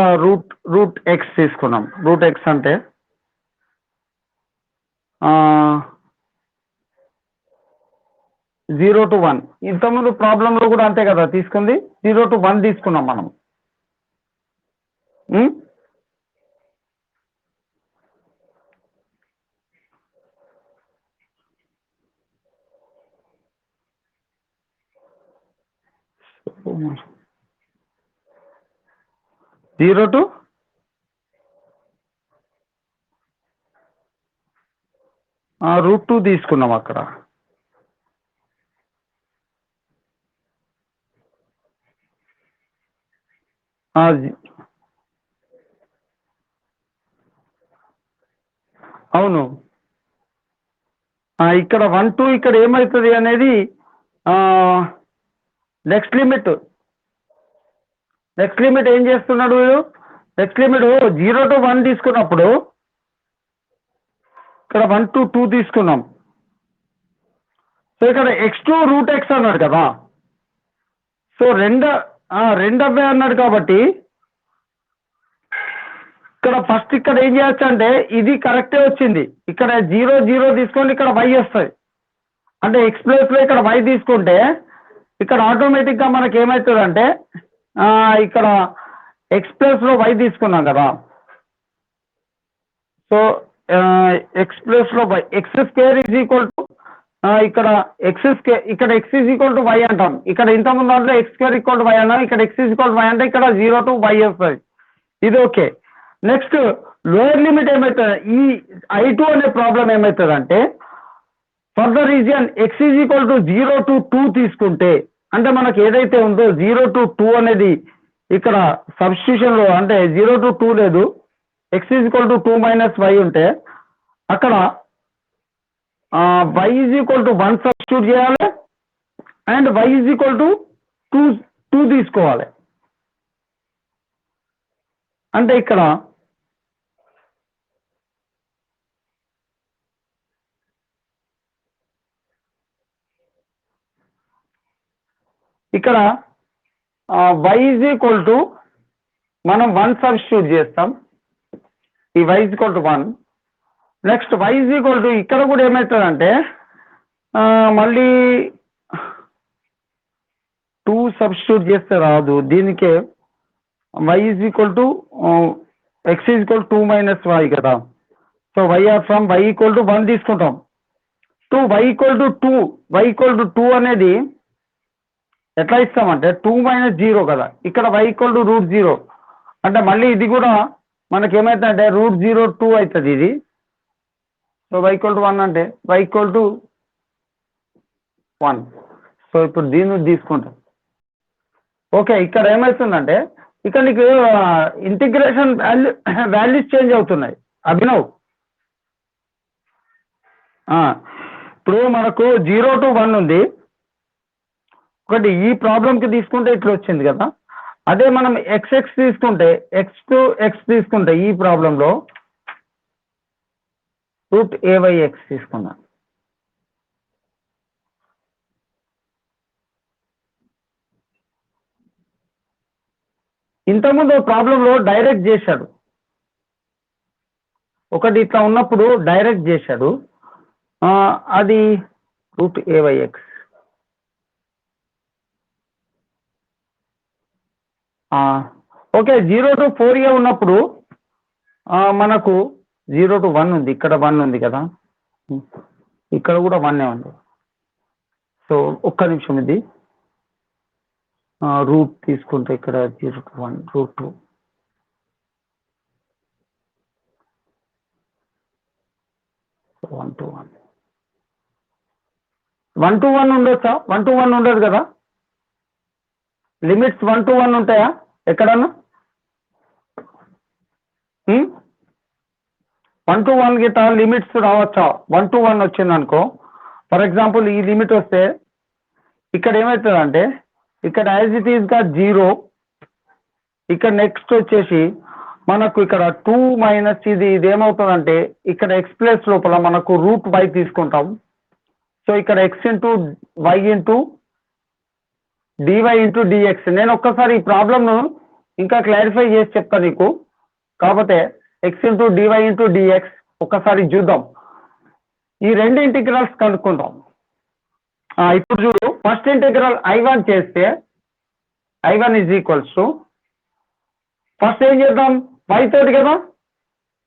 రూట్ x తీసుకున్నాం. రూట్ x అంటే జీరో టు 1. ఇంతకుముందు ప్రాబ్లంలో కూడా అంతే కదా తీసుకుంది, 0 to 1 తీసుకున్నాం మనం. జీరో టు √2 తీసుకున్నాం అక్కడ. అవును, ఇక్కడ 1 2 ఇక్కడ ఏమవుతుంది అనేది నెక్స్ట్ లిమిట్ ఏం చేస్తున్నాడు, నెక్స్ట్ లిమిట్ 0 to 1 తీసుకున్నప్పుడు ఇక్కడ 1 to 2 తీసుకున్నాం. సో ఇక్కడ x2 రూట్ x అన్నాడు కదా, సో రెండవే అన్నాడు కాబట్టి ఇక్కడ ఫస్ట్ ఇక్కడ ఏం చేయొచ్చు అంటే ఇది కరెక్టే వచ్చింది. ఇక్కడ 0 తీసుకొని ఇక్కడ y వస్తుంది. అంటే x ప్లేస్ లో ఇక్కడ y తీసుకుంటే ఇక్కడ ఆటోమేటిక్ గా మనకి ఏమవుతుంది అంటే ఇక్కడ x ప్లేస్ లో y తీసుకున్నాం కదా, సో x ప్లేస్ లో x² ఈజ్ ఈక్వల్ టు ఇక్కడ ఇక్కడ x is equal to y అంటాం. ఇక్కడ ఇంతకుముందు దాంట్లో x² ఈక్వల్ టు y అన్నాం, ఇక్కడ x is equal to y అంటే ఇక్కడ 0 to y వస్తుంది. ఇది ఓకే. నెక్స్ట్ లోయర్ లిమిట్ ఏమవుతుంది, ఈ I2 అనే ప్రాబ్లం ఏమవుతుంది అంటే for the region x is equal to 0 to 2 తీసుకుంటే అంటే మనకి ఏదైతే ఉందో 0 to 2 అనేది ఇక్కడ సబ్స్టిట్యూషన్ లో అంటే 0 to 2 లేదు, x is equal to 2 minus y ఉంటే అక్కడ y is equal to 1 substitute చేయాలి and y is equal to 2 తీసుకోవాలి. అంటే ఇక్కడ y ఈజ్ ఈక్వల్ టు మనం 1 సబ్స్టిట్యూట్ చేస్తాం, ఈ y is equal to 1. Next y is equal to ఇక్కడ కూడా ఏమవుతుందంటే మళ్ళీ 2 సబ్స్టిట్యూట్ చేస్తే రాదు, దీనికే y is equal to x is equal 2 minus y కదా, సో y ఈక్వల్ టు 1 తీసుకుంటాం. y ఈక్వల్ టు 2 అనేది ఎట్లా ఇస్తామంటే 2 మైనస్ 0 కదా, ఇక్కడ y ఈక్వల్ టు √0 అంటే మళ్ళీ ఇది కూడా మనకి ఏమవుతుందంటే √02 అవుతుంది ఇది. సో y ఈక్వల్ టు 1 అంటే y ఈక్వల్ టు 1. సో ఇప్పుడు దీన్ని తీసుకుంటాం. ఓకే, ఇక్కడ ఏమవుతుందంటే ఇక్కడ నీకు ఇంటిగ్రేషన్ వాల్యూస్ చేంజ్ అవుతున్నాయి అభినవ్. ఇప్పుడు మనకు 0 to 1 ఉంది, ఒకటి ఈ ప్రాబ్లంకి తీసుకుంటే ఇట్లా వచ్చింది కదా, అదే మనం ఎక్స్ తీసుకుంటే x తీసుకుంటే ఈ ప్రాబ్లంలో √a/x తీసుకున్నాం. ఇంతకుముందు ప్రాబ్లంలో డైరెక్ట్ చేశాడు, ఒకటి ఇట్లా ఉన్నప్పుడు డైరెక్ట్ చేశాడు, అది √a/x. ఓకే, 0 to 4a ఉన్నప్పుడు మనకు 0 to 1 ఉంది, ఇక్కడ 1 ఉంది కదా, ఇక్కడ కూడా 1 ఉంది. సో ఒక్క నిమిషం, ఇది రూట్ తీసుకుంటే ఇక్కడ 0 to 1 √2. సో 1 to 1 1 to 1 ఉండొచ్చా? 1 to 1 ఉండదు కదా, లిమిట్స్ 1 to 1 ఉంటాయా ఎక్కడన్నా? 1 to 1 గిట్ట లిమిట్స్ రావచ్చా? 1 to 1 వచ్చింది అనుకో, ఫర్ ఎగ్జాంపుల్ ఈ లిమిట్ వస్తే ఇక్కడ ఏమవుతుంది అంటే, ఇక్కడ యాజ్ ఇట్ ఈస్ గా 0, ఇక్కడ నెక్స్ట్ వచ్చేసి మనకు ఇక్కడ 2 మైనస్ ఇది ఏమవుతుందంటే, ఇక్కడ ఎక్స్ ప్లేస్ లోపల మనకు √y తీసుకుంటాం. సో ఇక్కడ x into y into dy into dx. నేను ఒక్కసారి ఈ ప్రాబ్లంను ఇంకా క్లారిఫై చేసి చెప్తా నీకు, కాకపోతే x into dy into dx ఒక్కసారి చూద్దాం. ఈ రెండు ఇంటిగ్రల్స్ కనుక్కుందాం. ఇప్పుడు చూడు, ఫస్ట్ ఇంటిగ్రల్ I1 చేస్తే I1 is equals to, first ఏం చేద్దాం, y తోటి కదా,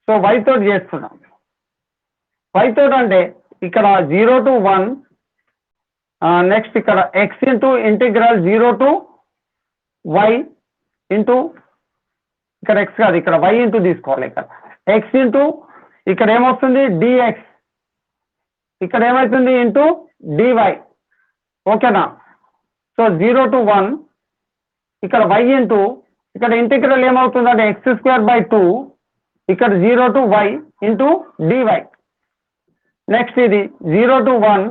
సో y తోటి చేస్తున్నాం. y తోటి అంటే ఇక్కడ 0 to 1, నెక్స్ట్ ఇక్కడ x into integral 0 to y into, ఇక్కడ x కాదు, ఇక్కడ y ఇంటూ తీసుకోవాలి, ఇక్కడ x ఇంటూ ఇక్కడ ఏమొస్తుంది dx, ఇక్కడ ఏమవుతుంది ఇంటూ dy. ఓకేనా? సో 0 to 1 ఇక్కడ y ఇంటూ ఇక్కడ ఇంటిగ్రల్ ఏమవుతుందంటే x²/2, ఇక్కడ 0 to y into dy. Next ఇది 0 to 1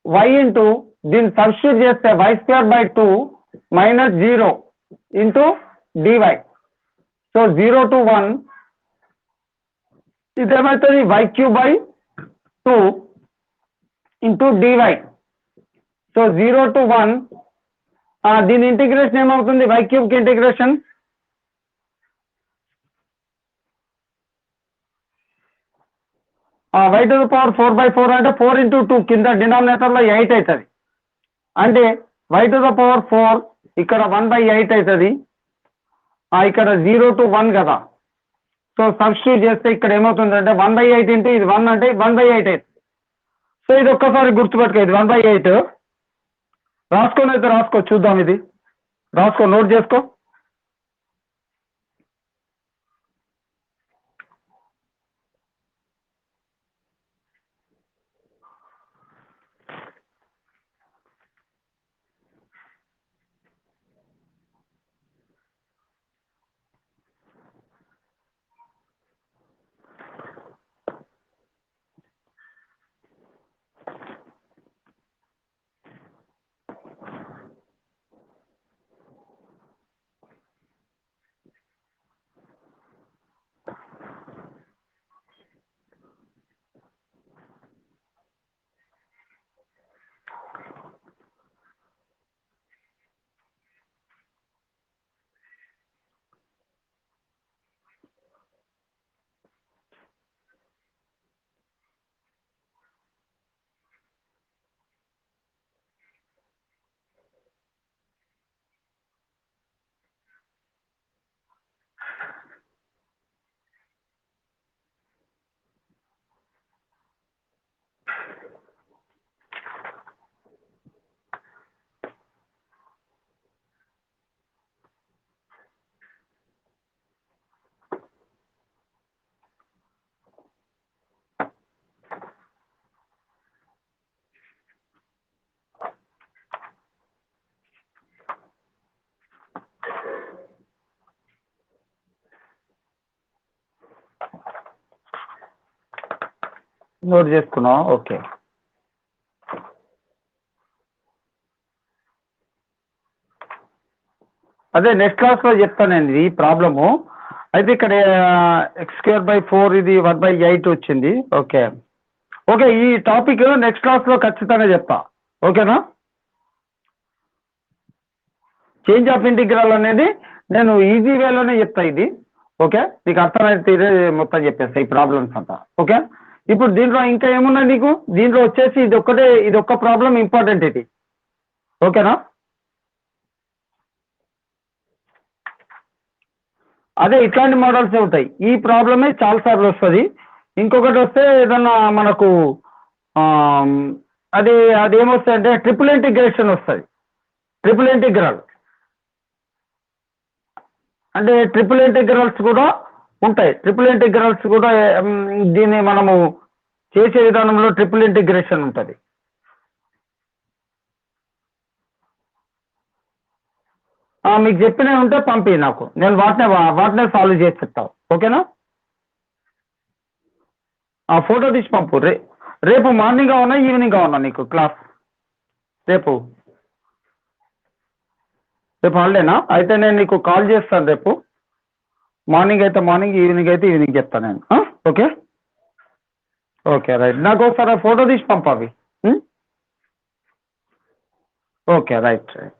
y ఇంటూ దీన్ని సబ్స్టిట్యూట్ చేస్తే y²/2 minus 0 into dy. So 0 to 1 ఇదేమవుతుంది y³/2 into dy. So 0 to 1 దీని ఇంటిగ్రేషన్ ఏమవుతుంది, y³ కి ఇంటిగ్రేషన్ y⁴/4 అంటే 4 ఇంటూ 2 కింద డినామినేటర్లో 8 అవుతుంది, అంటే y⁴ ఇక్కడ 1/8 అవుతుంది, ఇక్కడ 0 to 1 కదా. సో సబ్స్టిట్యూట్ చేస్తే ఇక్కడ ఏమవుతుందంటే 1/8 ఇంటూ ఇది 1 అంటే 1/8 అవుతుంది. సో ఇది ఒక్కసారి గుర్తుపెట్టుకో, ఇది 1/8 రాసుకొని అయితే రాసుకో, చూద్దాం, ఇది రాసుకో, నోట్ చేసుకో. నోట్ చేసుకున్నాం. ఓకే, అదే నెక్స్ట్ క్లాస్లో చెప్తానండి ఈ ప్రాబ్లము. అయితే ఇక్కడ x²/4 ఇది 1/8 వచ్చింది. ఓకే ఓకే, ఈ టాపిక్ నెక్స్ట్ క్లాస్లో ఖచ్చితంగా చెప్తా. ఓకేనా? చేంజ్ ఆఫ్ ఇంటిగ్రల్ అనేది నేను ఈజీ వేలోనే చెప్తా ఇది. ఓకే, నీకు అర్థమైతే ఇదే మొత్తం చెప్పేస్తా ఈ ప్రాబ్లమ్స్ అంతా. ఓకే, ఇప్పుడు దీంట్లో ఇంకా ఏమున్నాయి నీకు? దీంట్లో వచ్చేసి ఇది ఒక్క ప్రాబ్లం ఇంపార్టెంట్ ఇది. ఓకేనా? అదే ఇట్లాంటి మోడల్స్ ఉంటాయి. ఈ ప్రాబ్లమే చాలాసార్లు వస్తుంది. ఇంకొకటి వస్తే ఏదన్నా మనకు అదేమొస్తాయంటే ట్రిపుల్ ఇంటిగ్రేషన్ వస్తుంది. ట్రిపుల్ ఇంటిగ్రల్ అంటే ట్రిపుల్ ఇంటిగ్రల్స్ కూడా ఉంటాయి. ట్రిపుల్ ఇంటిగ్రల్స్ కూడా దీన్ని మనము చేసే విధానంలో ట్రిపుల్ ఇంటిగ్రేషన్ ఉంటుంది. మీకు చెప్పినవి ఉంటే పంపి నాకు, నేను వాటినే సాల్వ్ చేసి చెప్తాను. ఓకేనా? ఫోటో తీసి పంపు. రేపు మార్నింగ్ కావన్నా ఈవినింగ్ కావన్నా నీకు క్లాస్? రేపు హాలిడేనా? అయితే నేను నీకు కాల్ చేస్తాను రేపు. మార్నింగ్ అయితే మార్నింగ్, ఈవినింగ్ అయితే ఈవినింగ్ చెప్తాను నేను. Okay okay right. నాకు ఒకసారి ఫోటో తీసి పంపవి. Okay right right.